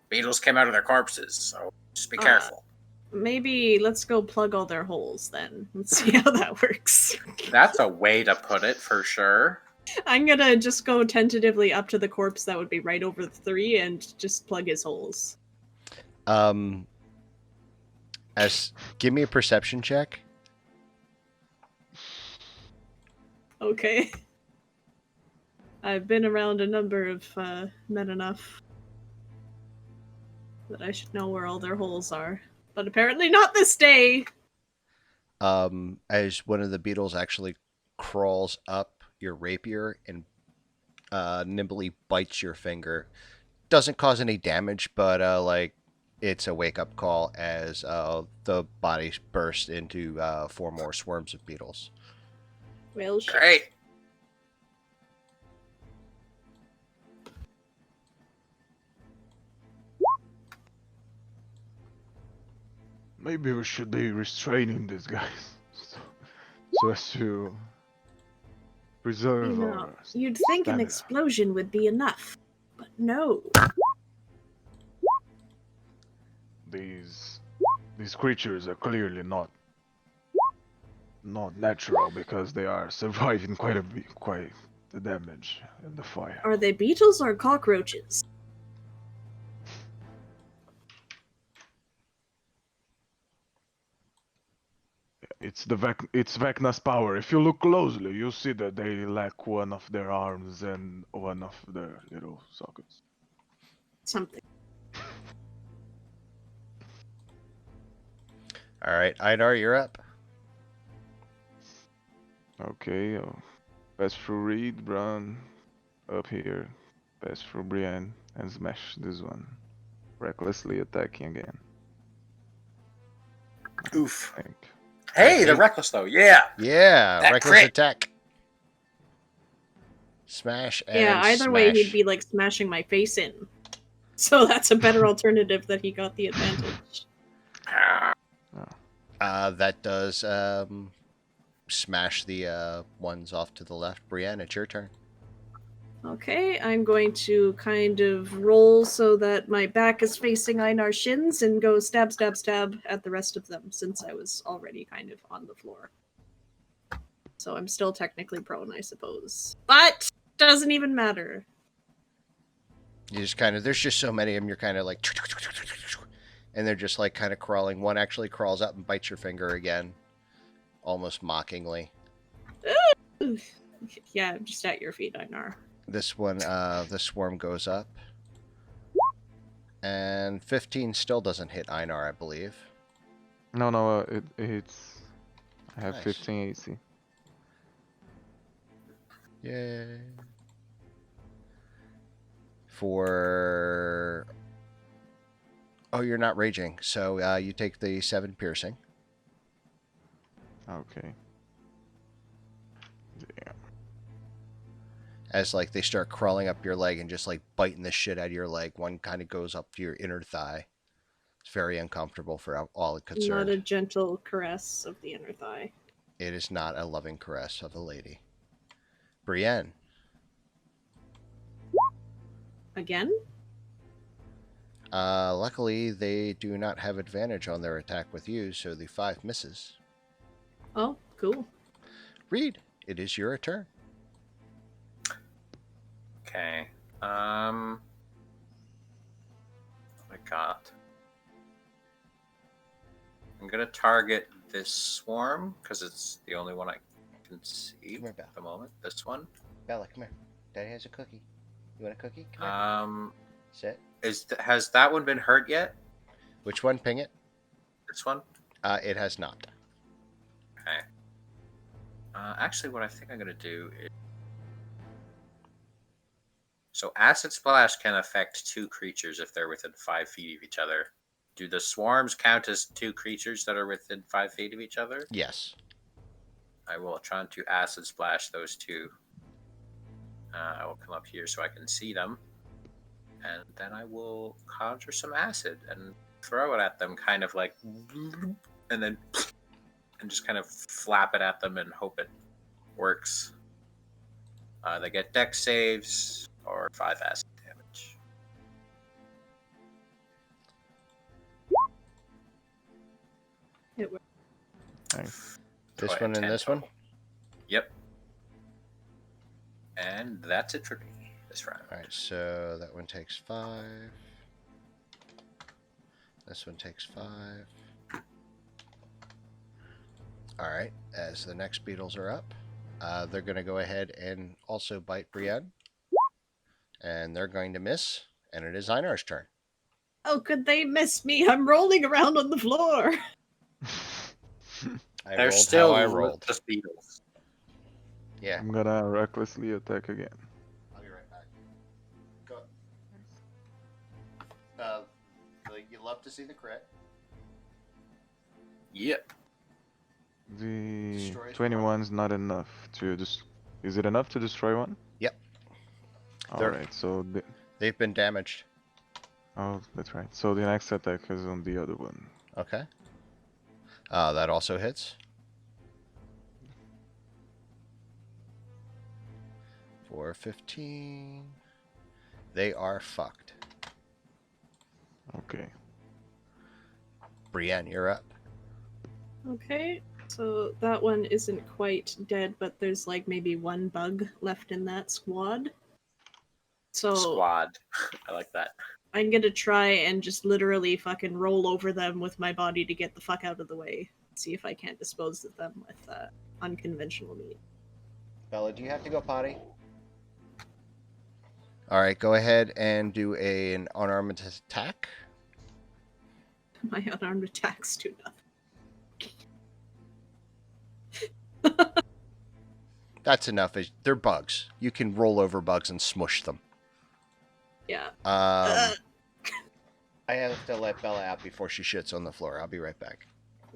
beetles came out of their corpses, so just be careful. Maybe let's go plug all their holes then and see how that works. That's a way to put it, for sure. I'm gonna just go tentatively up to the corpse that would be right over the 3 and just plug his holes. Give me a perception check. Okay. I've been around a number of men enough that I should know where all their holes are. But apparently not this day! As one of the beetles actually crawls up your rapier and nimbly bites your finger. Doesn't cause any damage, but it's a wake-up call as the body bursts into 4 more swarms of beetles. Well, shit. Great. Maybe we should be restraining these guys, so as to preserve You know, our you'd think an stamina. explosion would be enough, but no. These creatures are clearly not natural because they are surviving quite the damage in the fire. Are they beetles or cockroaches? It's Vecna's power. If you look closely, you'll see that they lack one of their arms and one of their little sockets. Something. All right, Einar, you're up. Okay, pass through Reed, Bran, up here, pass through Brienne, and smash this one. Recklessly attacking again. Oof. I think. Hey, they're reckless, though. Yeah. Yeah, That reckless crit. attack. Smash and Yeah, either way, smash. he'd be like smashing my face in. So that's a better alternative that he got the advantage. That does smash the ones off to the left. Brienne, it's your turn. Okay, I'm going to kind of roll so that my back is facing Einar's shins and go stab, stab, stab at the rest of them since I was already kind of on the floor. So I'm still technically prone, I suppose. But doesn't even matter. You just kind of, there's just so many of them, you're kind of like, and they're just like kind of crawling. One actually crawls up and bites your finger again, almost mockingly. Yeah, I'm just at your feet, Einar. This one, the swarm goes up. And 15 still doesn't hit Einar, I believe. No, it's I have Nice. 15 AC. Yay. For... Oh, you're not raging, so you take the 7 piercing. Okay. Damn. As like they start crawling up your leg and just like biting the shit out of your leg. One kind of goes up to your inner thigh. It's very uncomfortable for all concerned. Not a gentle caress of the inner thigh. It is not a loving caress of a lady. Brienne. Again? Luckily, they do not have advantage on their attack with you, so the 5 misses. Oh, cool. Reed, it is your turn. Okay. What I got. I'm gonna target this swarm because it's the only one I can see Come here, Belle. at the moment. This one. Bella, come here. Daddy has a cookie. You want a cookie? Come here. Sit. Has that one been hurt yet? Which one? Ping it. This one. It has not. Okay. Actually, what I think I'm gonna do is. So acid splash can affect 2 creatures if they're within 5 feet of each other. Do the swarms count as 2 creatures that are within 5 feet of each other? Yes. I will try to acid splash those 2. I will come up here so I can see them. And then I will conjure some acid and throw it at them, kind of like, and then, and just kind of flap it at them and hope it works. They get dex saves or 5 acid damage. It worked. Nice. This So I one have and 10 this one? total. Yep. And that's it for me this round. Alright, so that one takes 5. This one takes 5. Alright, as the next beetles are up, they're going to go ahead and also bite Brienne. And they're going to miss, and it is Einar's turn. Oh, could they miss me? I'm rolling around on the floor. I They're rolled still how I rolled. just beetles. Yeah. I'm gonna recklessly attack again. I'll be right back. Go. You love to see the crit. Yep. The Destroys 21's not enough to Is it enough to destroy one? Yep. They're- Alright, so They've been damaged. oh, that's right. So the next attack is on the other one. Okay. That also hits. For 15. They are fucked. Okay. Brienne, you're up. Okay, so that one isn't quite dead, but there's like maybe 1 bug left in that squad. So Squad. I like that. I'm gonna try and just literally fucking roll over them with my body to get the fuck out of the way. See if I can't dispose of them with unconventional meat. Bella, do you have to go potty? Alright, go ahead and do an unarmed attack. My unarmed attacks do nothing. That's enough. They're bugs. You can roll over bugs and smush them. Yeah. I have to let Bella out before she shits on the floor. I'll be right back.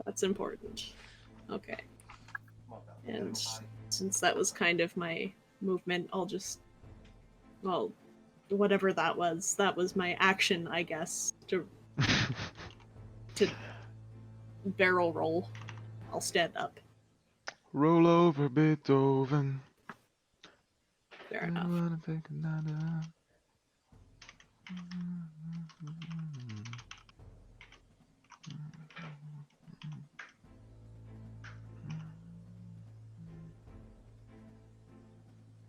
That's important. Okay. And since that was kind of my movement, I'll just, well, whatever that was my action, I guess, to barrel roll. I'll stand up. Roll over Beethoven. Fair I enough. wanna take another.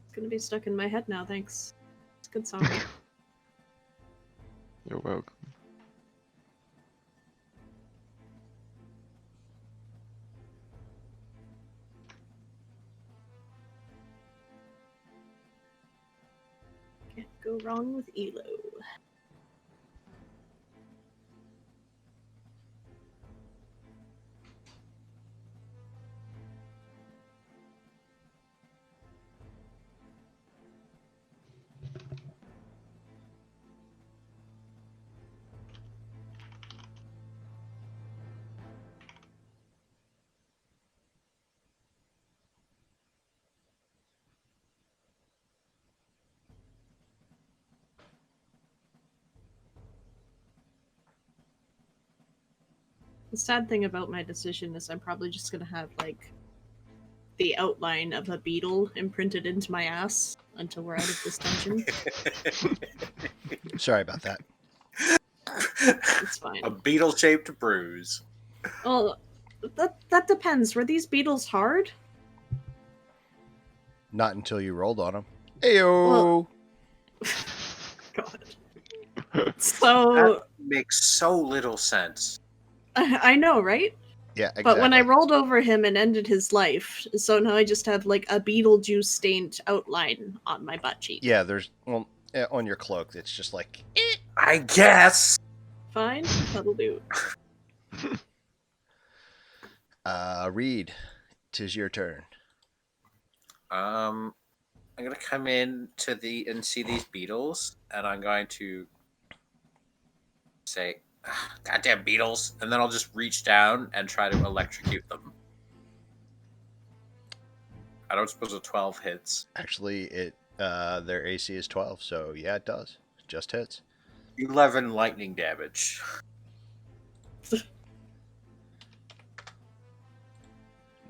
It's gonna be stuck in my head now, thanks. It's a good song. You're welcome. Can't go wrong with Elo. The sad thing about my decision is I'm probably just gonna have like the outline of a beetle imprinted into my ass until we're out of this dungeon. Sorry about that. It's fine. A beetle-shaped bruise. Well, that depends. Were these beetles hard? Not until you rolled on them. Ayo! Well- God. So That makes so little sense. I know, right? Yeah, exactly. But when I rolled over him and ended his life, so now I just have like a Beetlejuice stained outline on my butt cheek. Yeah, there's on your cloak. It's just like I guess. Fine, that'll do. Reed, 'tis your turn. I'm gonna come in and see these beetles, and I'm going to say, "Goddamn beetles!" And then I'll just reach down and try to electrocute them. I don't suppose a 12 hits. Actually, their AC is 12, so yeah, it does. Just hits. 11 lightning damage.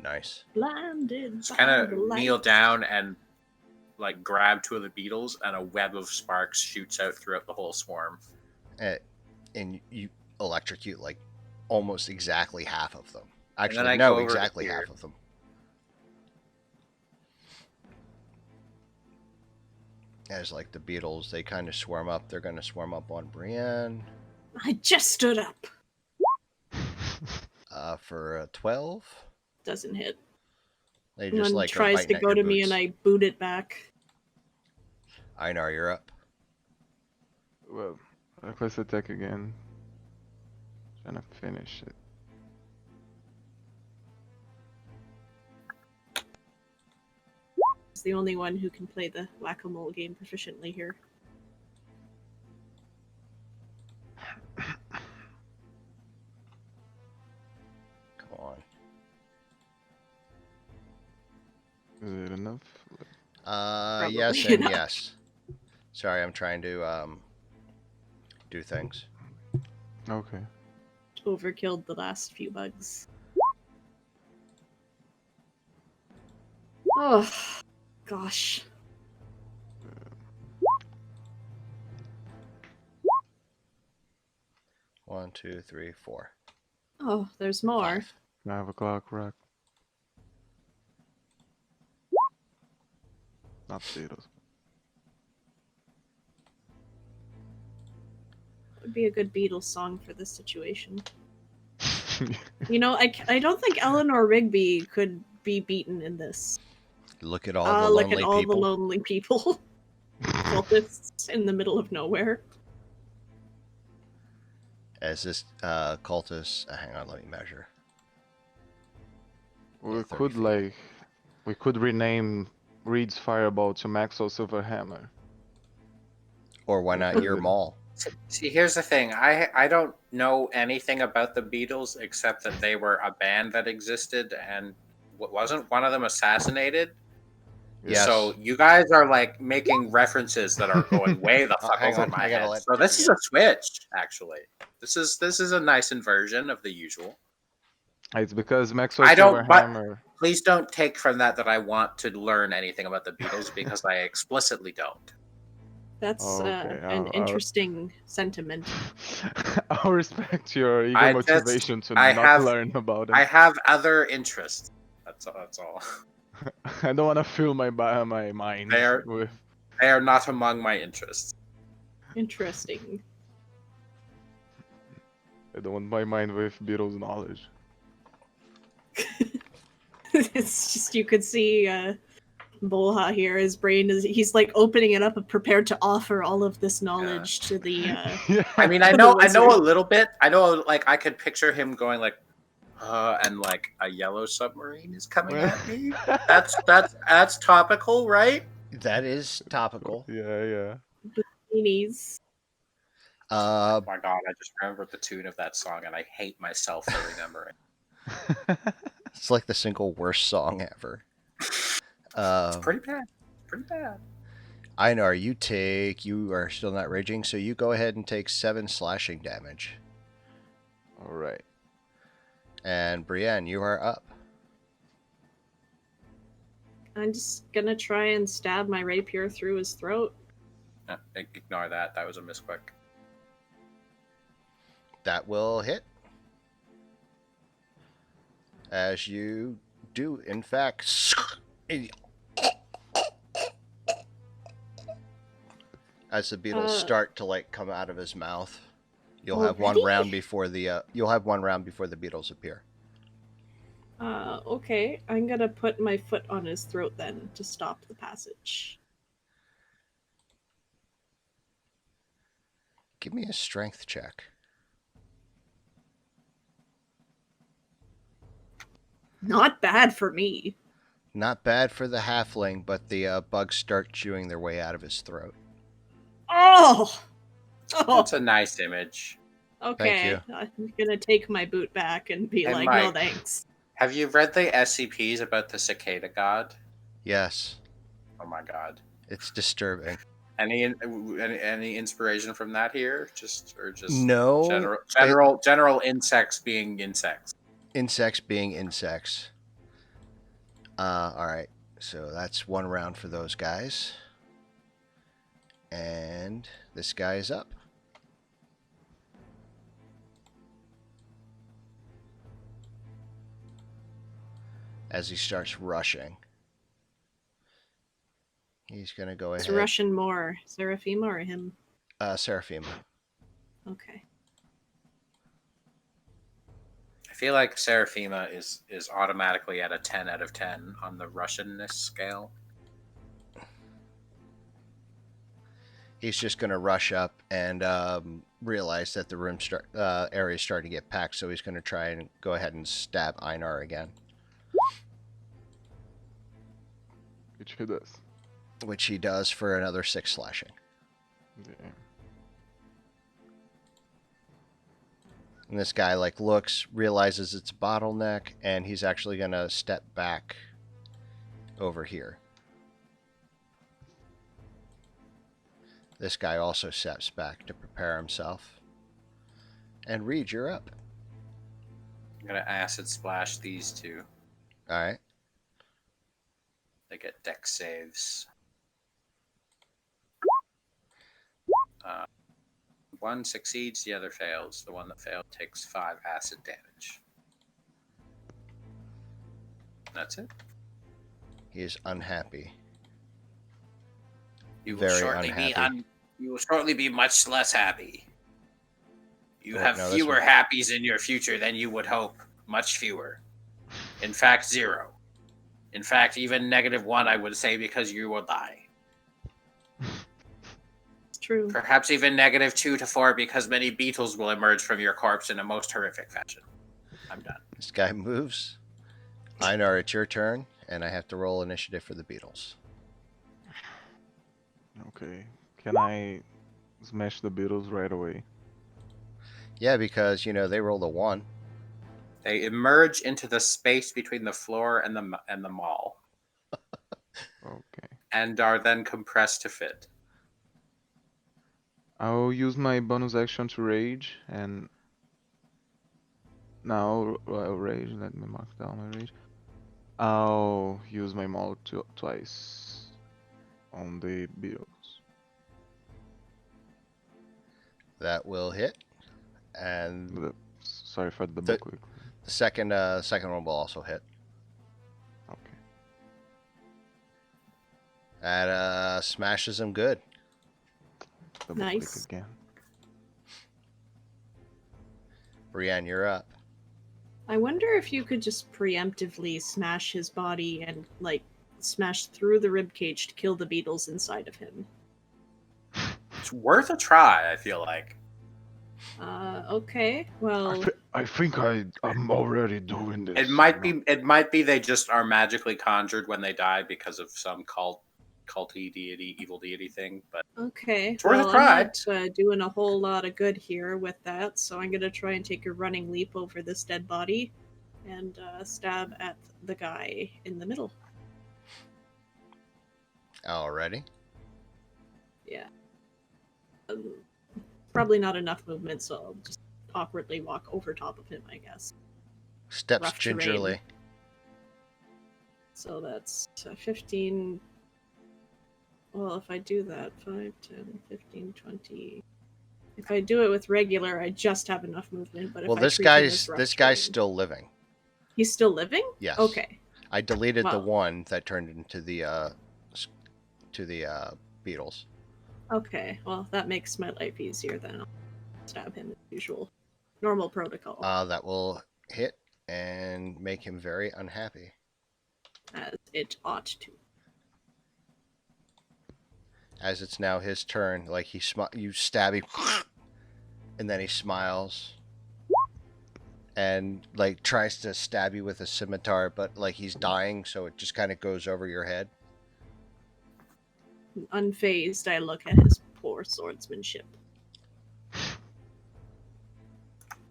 Nice. Blinded. Just by kind the of light. kneel down and like grab two of the beetles, and a web of sparks shoots out throughout the whole swarm. And you electrocute like almost exactly half of them. then Actually, I no, go over to exactly here. half of them. As like the beetles, they kind of swarm up. They're going to swarm up on Brienne I just stood up. for a 12. Doesn't hit. They And just then like tries to go to me and I boot it back. Einar, you're up. Well, reckless attack again. Trying to finish it. He's the only one who can play the whack-a-mole game proficiently here. Come on. Is it enough? Yes Probably and not. yes. Sorry, I'm trying to do things. Okay. Overkilled the last few bugs. Oh, gosh. One, two, three, four. Oh, there's more. 5. 5 o'clock, rock. Not beetles. Would be a good Beatles song for this situation. You know, I don't think Eleanor Rigby could be beaten in this. Look at all the Look lonely at all people. the lonely people. Cultists in the middle of nowhere. As this cultist, hang on, let me measure. We 30 could feet. we could rename Reed's Fireball to Maxwell Silverhammer. Or why not your mall? See, here's the thing. I don't know anything about the Beatles except that they were a band that existed, and wasn't one of them assassinated? Yes. So you guys are like making references that are going way the fuck Hang over on, my I gotta head. let So this Jimmy is a switch, actually. This is a nice inversion of the usual. It's because Maxwell I don't- but- Silverhammer. Please don't take from that I want to learn anything about the Beatles because I explicitly don't. That's Okay, an interesting sentiment. I'll respect your eager I motivation to I not have- learn about them. I have other interests. That's all. I don't want to fill my mind They're- with. They are not among my interests. Interesting. I don't want my mind with Beatles knowledge. It's just you could see Bolha here. His brain he's like opening it up and prepared to offer all of this knowledge to the. Yeah. I mean, I The know a wizard. little bit. I know, like, I could picture him going like, and like a yellow submarine is coming at me. That's topical, right? That is topical. Yeah. Beanies. Oh my god, I just remembered the tune of that song, and I hate myself for remembering. It's like the single worst song ever. It's pretty bad. Pretty bad. Einar, you are still not raging, so you go ahead and take 7 slashing damage. All right. And Brienne, you are up. I'm just gonna try and stab my rapier through his throat. Ignore that. That was a misclick. That will hit. As you do, in fact, as the beetles start to like come out of his mouth, you'll have one already? round before the beetles appear. Okay. I'm gonna put my foot on his throat then to stop the passage. Give me a strength check. Not bad for me. Not bad for the halfling, but the bugs start chewing their way out of his throat. Oh! That's a nice image. Okay. Thank you. I'm gonna take my boot back and be Hey, like, no Mike. thanks. Have you read the SCPs about the cicada god? Yes, Oh my god. it's disturbing. Any inspiration from that here? Just No, general insects being insects. insects being insects. All right, so that's one round for those guys. And this guy is up. As he starts rushing, he's going to go It's ahead. Russian more. Seraphima or him? Seraphima. Okay. I feel like Seraphima is automatically at a 10 out of 10 on the Russianness scale. He's just going to rush up and realize that the area is starting to get packed, so he's going to try and go ahead and stab Einar again. Which he does. Which he does for another 6 slashing. Yeah. And this guy looks, realizes it's a bottleneck, and he's actually going to step back over here. This guy also steps back to prepare himself. And Reed, you're up. I'm gonna acid splash these two. All right. They get dex saves. One succeeds, the other fails. The one that failed takes 5 acid damage. That's it. He is unhappy. You will Very shortly unhappy. you will shortly be much less happy. You Oh, have no, that's fewer not- happies in your future than you would hope. Much fewer. In fact, 0. In fact, even -1, I would say, because you will die. It's true. Perhaps even -2 to 4, because many beetles will emerge from your corpse in a most horrific fashion. I'm done. This guy moves. Einar, it's your turn, and I have to roll initiative for the beetles. Okay. Can I smash the beetles right away? Yeah, because, they rolled a 1. They emerge into the space between the floor and the mall, Okay. and are then compressed to fit. I'll use my bonus action to rage, and now I'll rage. Let me mark down my rage. I'll use my maul twice on the beetles. That will hit. And Sorry for the The- double click. the second one will also hit. Okay. That smashes him good. Double Nice. click again. Brienne, you're up. I wonder if you could just preemptively smash his body and, smash through the ribcage to kill the beetles inside of him. It's worth a try, I feel like. Okay. Well, I think I'm already doing this. It might be they just are magically conjured when they die because of some culty deity, evil deity thing, but okay. It's worth a Well, try. I'm not doing a whole lot of good here with that, so I'm gonna try and take a running leap over this dead body and stab at the guy in the middle. Already. Yeah. Probably not enough movement, so I'll just awkwardly walk over top of him, I guess. Steps rough terrain. gingerly. So that's 15. Well, if I do that, 5, 10, 15, 20. If I do it with regular, I just have enough movement. But if Well, I treat him as rough this terrain, guy's still living. he's still living? Yes. Okay. I deleted the Well. one that turned into the beetles. Okay. Well, that makes my life easier then. I'll stab him as usual. Normal protocol. That will hit and make him very unhappy. As it ought to. As it's now his turn, like you stab him, and then he smiles, and like tries to stab you with a scimitar, but like he's dying, so it just kind of goes over your head. Unfazed, I look at his poor swordsmanship.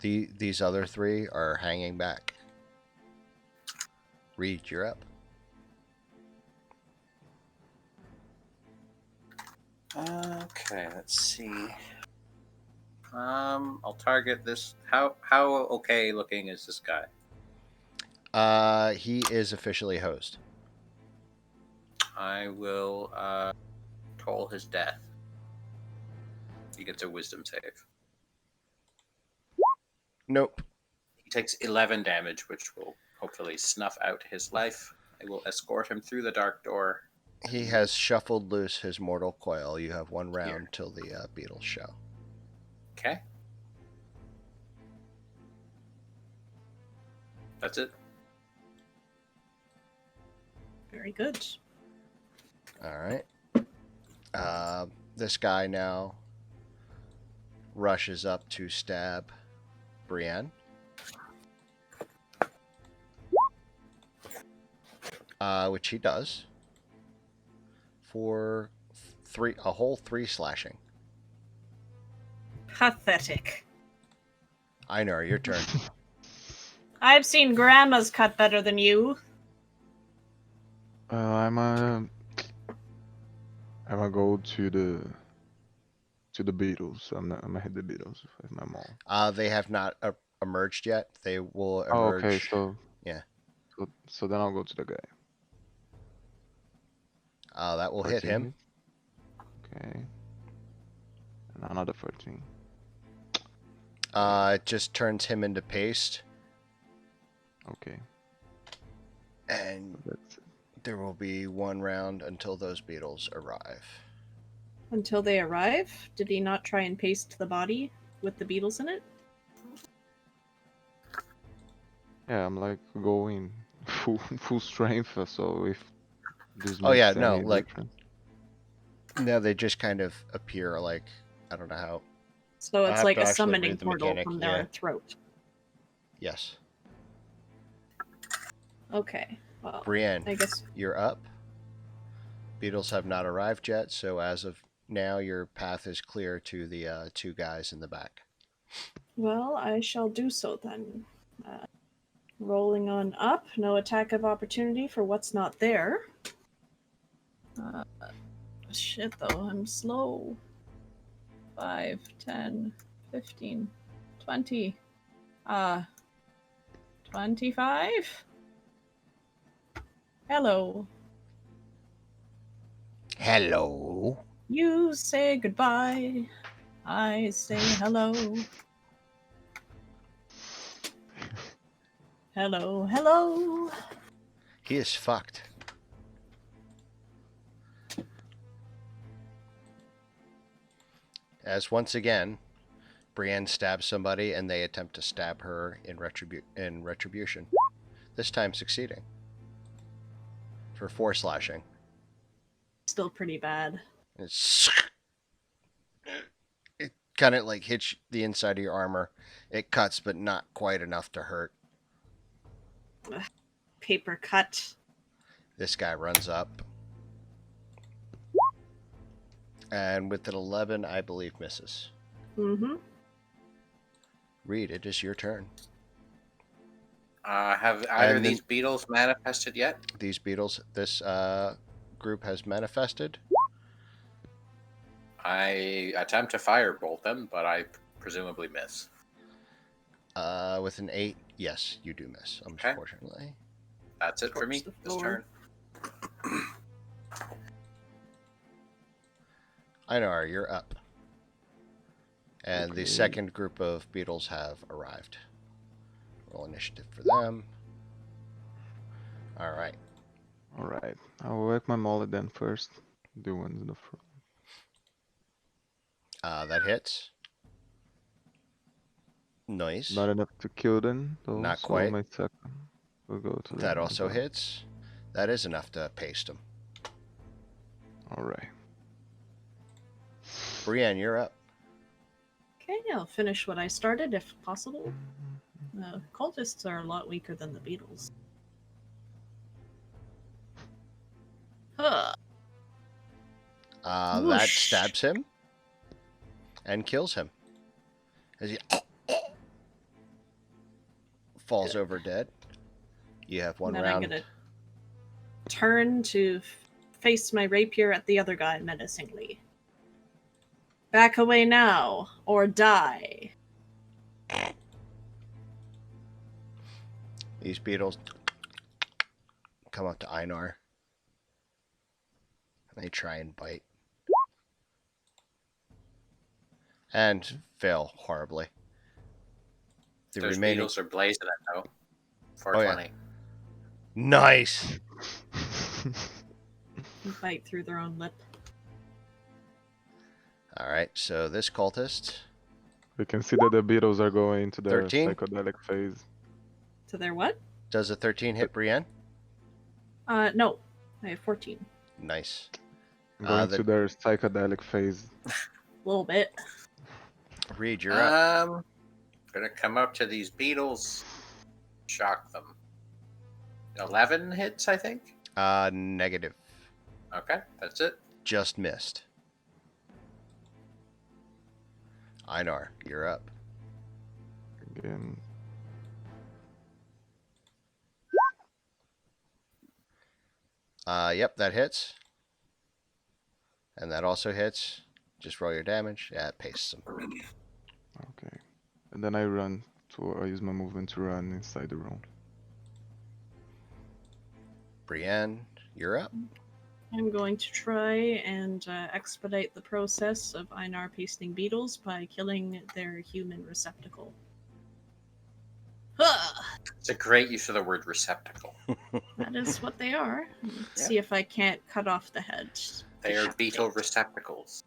These other three are hanging back. Reed, you're up. Okay, let's see. I'll target this. How okay looking is this guy? He is officially host. I will toll his death. He gets a wisdom save. Nope. He takes 11 damage, which will hopefully snuff out his life. I will escort him through the dark door. He has shuffled loose his mortal coil. You have one round Here. till the beetles show. Okay. That's it. Very good. All right. This guy now rushes up to stab Brienne. Which he does for a whole 3 slashing. Pathetic. I know, your turn. I've seen grandmas cut better than you. I'm gonna go to the Beatles. I'm gonna hit the Beatles with my mom. They have not emerged yet. They will emerge. Oh, okay. So yeah. So then I'll go to the guy. That will hit 13 him. hit. Okay. And another 13. It just turns him into paste, Okay. and That's it. there will be one round until those beetles arrive. Until they arrive? Did he not try and paste the body with the beetles in it? Yeah, I'm like going full strength. So if this Oh, yeah, makes no, any like- difference. No, they just kind of appear like, I don't know how. So I'll it's have like to a actually summoning read the portal mechanic, from yeah. their throat. Yes. Okay. Well, Brienne, I guess. you're up. Beetles have not arrived yet, so as of now, your path is clear to the 2 guys in the back. Well, I shall do so then. Rolling on up. No attack of opportunity for what's not there. Shit, though. I'm slow. 5, 10, 15, 20. 25? Hello. Hello. You say goodbye. I say hello. Hello, hello. He is fucked. As once again, Brienne stabs somebody and they attempt to stab her in retribution. This time succeeding. For 4 slashing. Still pretty bad. It kind of like hits the inside of your armor. It cuts, but not quite enough to hurt. Paper cut. This guy runs up. And with an 11, I believe misses. Mm-hmm. Reed, it is your turn. Have either And of these beetles manifested yet? These beetles, this group has manifested. I attempt to firebolt them, but I presumably miss. With an 8, yes, you do miss, Okay. unfortunately. That's it for me Towards the this floor. turn. Einar, you're up. And the Okay. second group of beetles have arrived. Roll initiative for them. All right. Alright. I'll whack my mullet then first. The ones in the front. That hits. Nice. Not enough to kill them, though. Not so quite. my second will go to That them as also well. hits. That is enough to paste them. Alright. Brienne, you're up. Okay, I'll finish what I started if possible. Cultists are a lot weaker than the beetles. Huh. That Whoosh. stabs him and kills him as he falls Good. over dead. You have one And then round. I'm gonna turn to face my rapier at the other guy menacingly. Back away now, or die. These beetles come up to Einar. And they try and bite. And fail horribly. The Those remaining. beetles are blazing it though. Oh, yeah. 420. Nice! Bite through their own lip. Alright, so this cultist. We can see that the beetles are going into their 13? psychedelic phase. To their what? Does a 13 hit Brienne? No. I have 14. Nice. Going the- to their psychedelic phase. A little bit. Reed, you're up. Gonna come up to these beetles, shock them. 11 hits, I think. Negative. Okay, that's it. Just missed. Einar, you're up. Again. Yep, that hits. And that also hits. Just roll your damage. Yeah, it pastes them. Okay. And then I use my movement to run inside the room. Brienne, you're up. I'm going to try and expedite the process of Einar pasting beetles by killing their human receptacle. Huh! It's a great use of the word receptacle. That is what they are. Yeah. See if I can't cut off the head. They are beetle receptacles.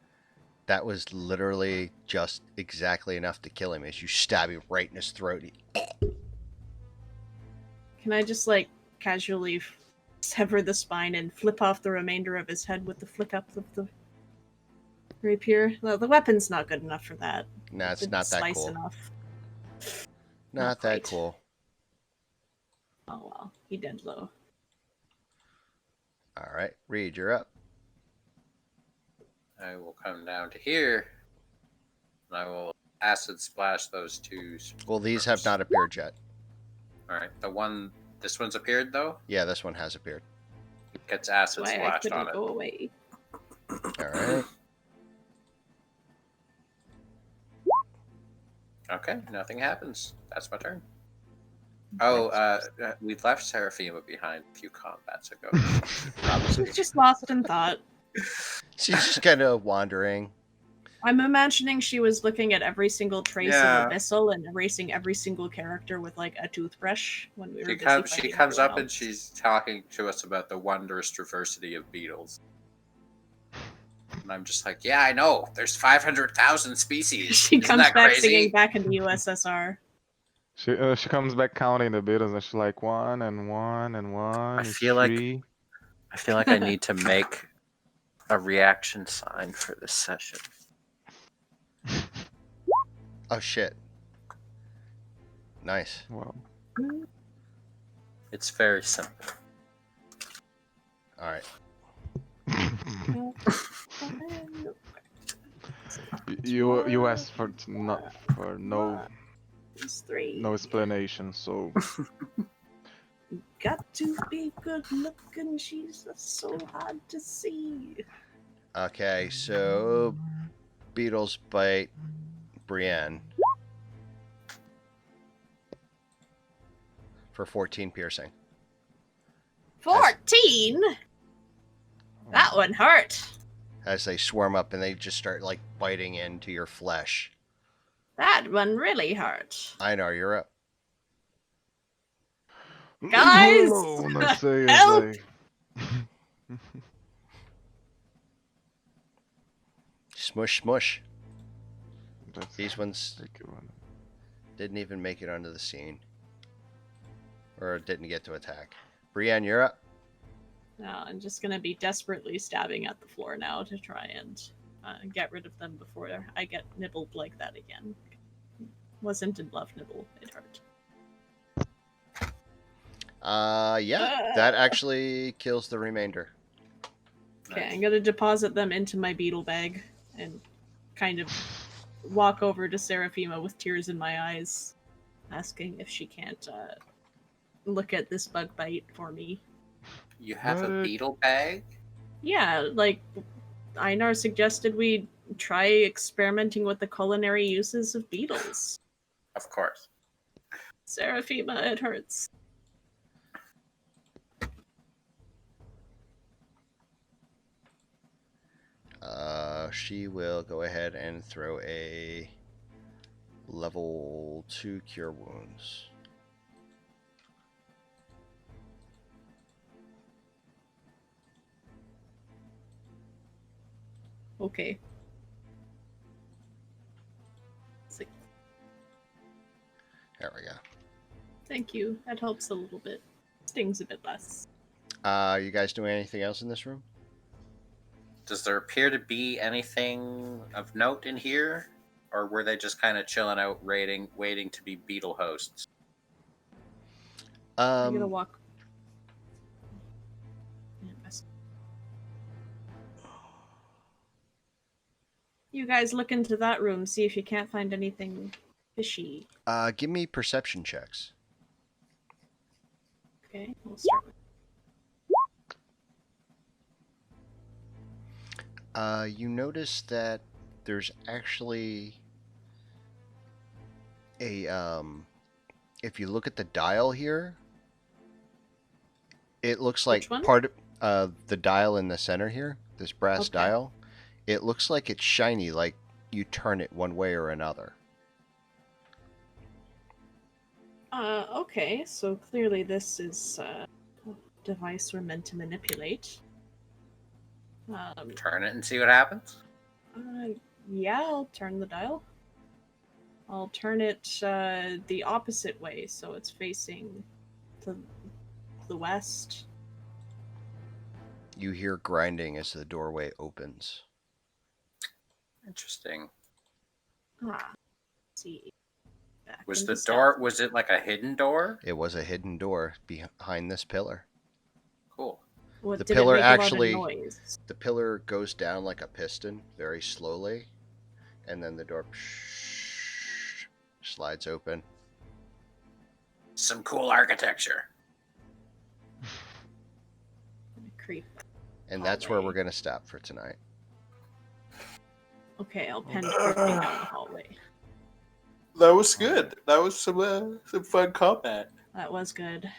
That was literally just exactly enough to kill him as you stab him right in his throat. Can I just, like, casually sever the spine and flip off the remainder of his head with the flick up of the rapier? Well, the weapon's not good enough for that. Nah, it's Didn't not that slice cool. enough. Not that quite. cool. Oh well, he did though. Alright, Reed, you're up. I will come down to here. And I will acid splash those twos. Well, these have not appeared yet. Alright, this one's appeared though? Yeah, this one has appeared. It gets acid That's why I splashed couldn't on it. go away. Alright. Okay, nothing happens. That's my turn. Oh, we left Seraphima behind a few combats ago. She's just lost in thought. She's just kind of wandering. I'm imagining she was looking at every single trace Yeah. of Abyssal and erasing every single character with like a toothbrush when we were She busy comes fighting up and everyone she's talking to us about the wondrous diversity of beetles. And I'm just like, yeah, I know. There's 500,000 species. else. She Isn't comes that back crazy? singing back in the USSR. She comes back counting the beetles and she's like 1 and 1 and 1. I it's feel like- 3. I feel like I need to make a reaction sign for this session. Oh, shit. Nice. Wow. It's very simple. Alright. You asked for no It's 3. no explanation, so Got to be good looking. She's so hard to see. Okay, so beetles bite Brienne. for 14 piercing. 14? That one hurt. As they swarm up and they just start like biting into your flesh. That one really hurt. Einar, you're up. Leave Guys! her alone, I say as Help! I. Smush, smush. That's These ones take it one. didn't even make it onto the scene. Or didn't get to attack. Brienne, you're up. No, I'm just gonna be desperately stabbing at the floor now to try and get rid of them before I get nibbled like that again. Wasn't in love nibble, it hurt. Yeah, that actually kills the remainder. Okay, I'm gonna deposit them into my beetle bag and kind of walk over to Seraphima with tears in my eyes, asking if she can't look at this bug bite for me. You have a Medic. beetle bag? Yeah, like Einar suggested we try experimenting with the culinary uses of beetles. Of course. Seraphima, it hurts. She will go ahead and throw a level 2 cure wounds. Okay. Six. There we go. Thank you. That helps a little bit. Stings a bit less. You guys doing anything else in this room? Does there appear to be anything of note in here? Or were they just kind of chilling out, waiting to be beetle hosts? I'm gonna walk. You guys look into that room, see if you can't find anything fishy. Give me perception checks. Okay, we'll start with You notice that there's actually a if you look at the dial here, it looks like Which one? part of the dial in the center here, this brass Okay. dial. It looks like it's shiny, like you turn it one way or another. okay, so clearly this is a device we're meant to manipulate. Turn it and see what happens? Yeah, I'll turn the dial. I'll turn it the opposite way, so it's facing to the west. You hear grinding as the doorway opens. Interesting. Let's see. Back Was into the door, stealth. was it like a hidden door? It was a hidden door behind this pillar. Cool. What, the did pillar it make actually- a lot of noise? The pillar goes down like a piston very slowly, and then the door slides open. Some cool architecture. Creep. And that's where Hallway. we're going to stop for tonight. Okay, I'll pen quickly down the hallway. That was good. That was some fun combat. That was good.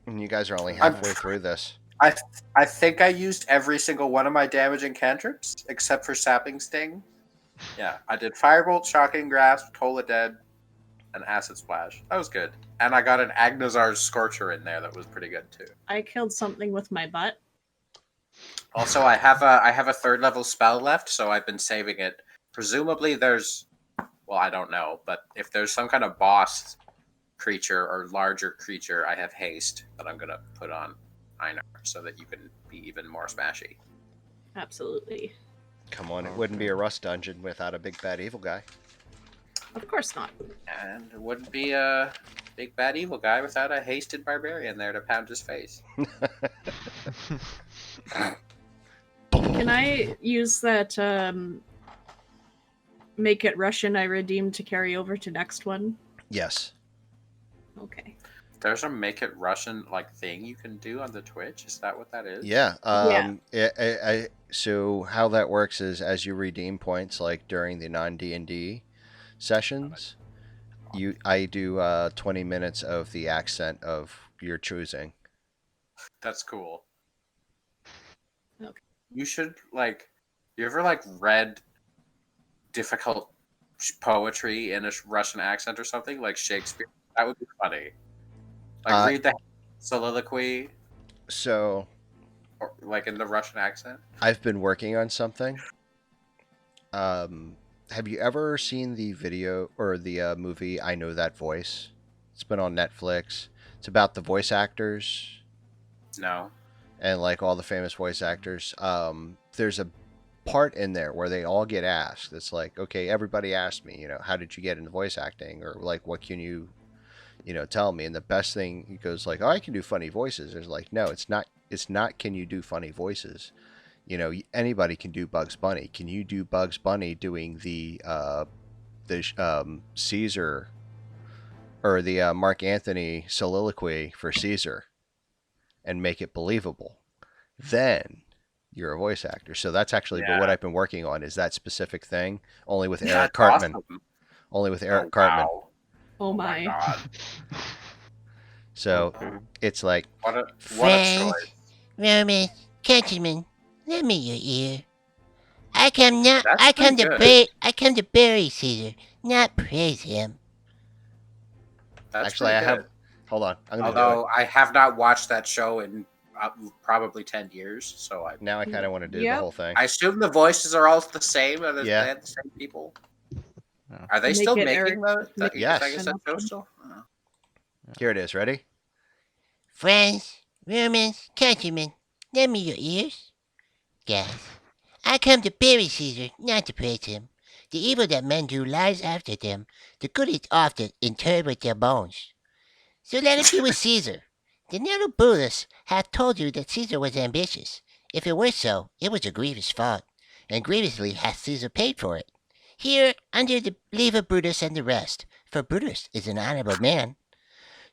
And you guys are only halfway through this. I think I used every single one of my damaging cantrips, except for Sapping Sting. Yeah, I did Firebolt, Shocking Grasp, Toll Dead, and Acid Splash. That was good. And I got an Agnazar's Scorcher in there that was pretty good too. I killed something with my butt. Also, I have a third level spell left, so I've been saving it. Presumably there's, well, I don't know, but if there's some kind of boss creature or larger creature, I have haste that I'm going to put on Einar so that you can be even more smashy. Absolutely. Come on, it wouldn't be a Rust dungeon without a big bad evil guy. Of course not. And it wouldn't be a big bad evil guy without a hasted barbarian there to pound his face. Can I use that make it Russian I redeemed to carry over to next one? Yes. Okay. There's a make it Russian like thing you can do on the Twitch. Is that what that is? Yeah. Yeah. So how that works is as you redeem points, like during the non-D&D sessions, I do 20 minutes of the accent of your choosing. That's cool. Okay. You should like. You ever like read difficult poetry in a Russian accent or something like Shakespeare? That would be funny. Like Uh, read the soliloquy so or like in the Russian accent. I've been working on something. Have you ever seen the video or the movie I Know That Voice? It's been on Netflix. It's about the voice actors No. and like all the famous voice actors. There's a part in there where they all get asked. It's like, okay, everybody asked me, how did you get into voice acting, or like, what can you, tell me? And the best thing, he goes like, oh, I can do funny voices. There's like, no, it's not. It's not. Can you do funny voices? Anybody can do Bugs Bunny. Can you do Bugs Bunny doing the Caesar or the Mark Anthony soliloquy for Caesar and make it believable? Then you're a voice actor. So that's actually but what Yeah. I've been working on is that specific thing, only with Eric That's Cartman. awesome. Only with Oh Eric Cartman. wow. Oh My my. god. So Okay. it's like, What a Friends, choice. Romans, countrymen, lend me your ear. I That's pretty good. I come to bury Caesar, not praise him. That's actually, pretty I have. good. Hold on, I'm gonna do it Although I have not watched that show in probably 10 years, so now. I kind of want to do the Yep. whole thing. I assume the voices are all the same and Yeah. they have the same people. Yeah. Are they Make still it making Eric- the? make Yes. I guess that an show option. still. Oh. Here it is. Ready? Friends, Romans, countrymen, lend me your ears. Guys, I come to bury Caesar, not to praise him. The evil that men do lies after them. The good is often interred with their bones. So let it be with Caesar. The noble Brutus hath told you that Caesar was ambitious. If it were so, it was a grievous fault, and grievously hath Caesar paid for it. Here, under the leave of Brutus and the rest, for Brutus is an honorable man.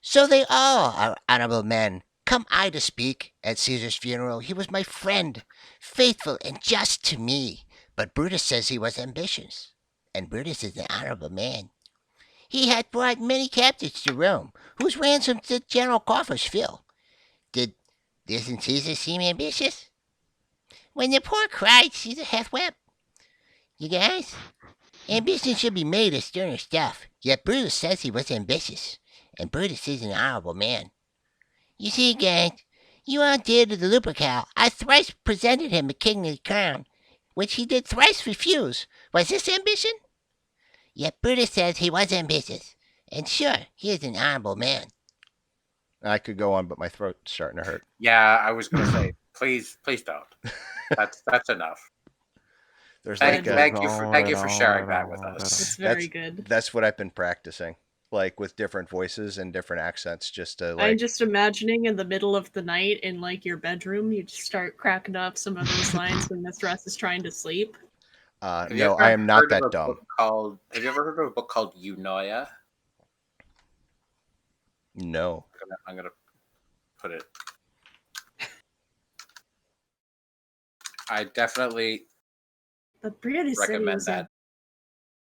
So they all are honorable men. Come I to speak at Caesar's funeral. He was my friend, faithful and just to me. But Brutus says he was ambitious, and Brutus is an honorable man. He had brought many captives to Rome, whose ransoms the general coffers fill. Doesn't Caesar seem ambitious? When the poor cried, Caesar hath wept. You guys, ambition should be made a sterner stuff. Yet Brutus says he was ambitious, and Brutus is an honorable man. You see, guys, you all dear to the Lupercal. I thrice presented him a kingly crown, which he did thrice refuse. Was this ambition? Yet Brutus says he was ambitious, and sure, he is an honorable man. I could go on, but my throat's starting to hurt. Yeah, I was gonna say, please don't. That's enough. There's Thank, like thank you for sharing that with us. It's very good. that's what I've been practicing, like with different voices and different accents, just to I'm like. just imagining in the middle of the night in like your bedroom, you just start cracking up some of those lines when Mistress is trying to sleep. Have you No, ever I am not heard of that a dumb. book have you ever heard of a book called Eunoia? No. I'm gonna put it. I definitely But Brianna said he recommend was that.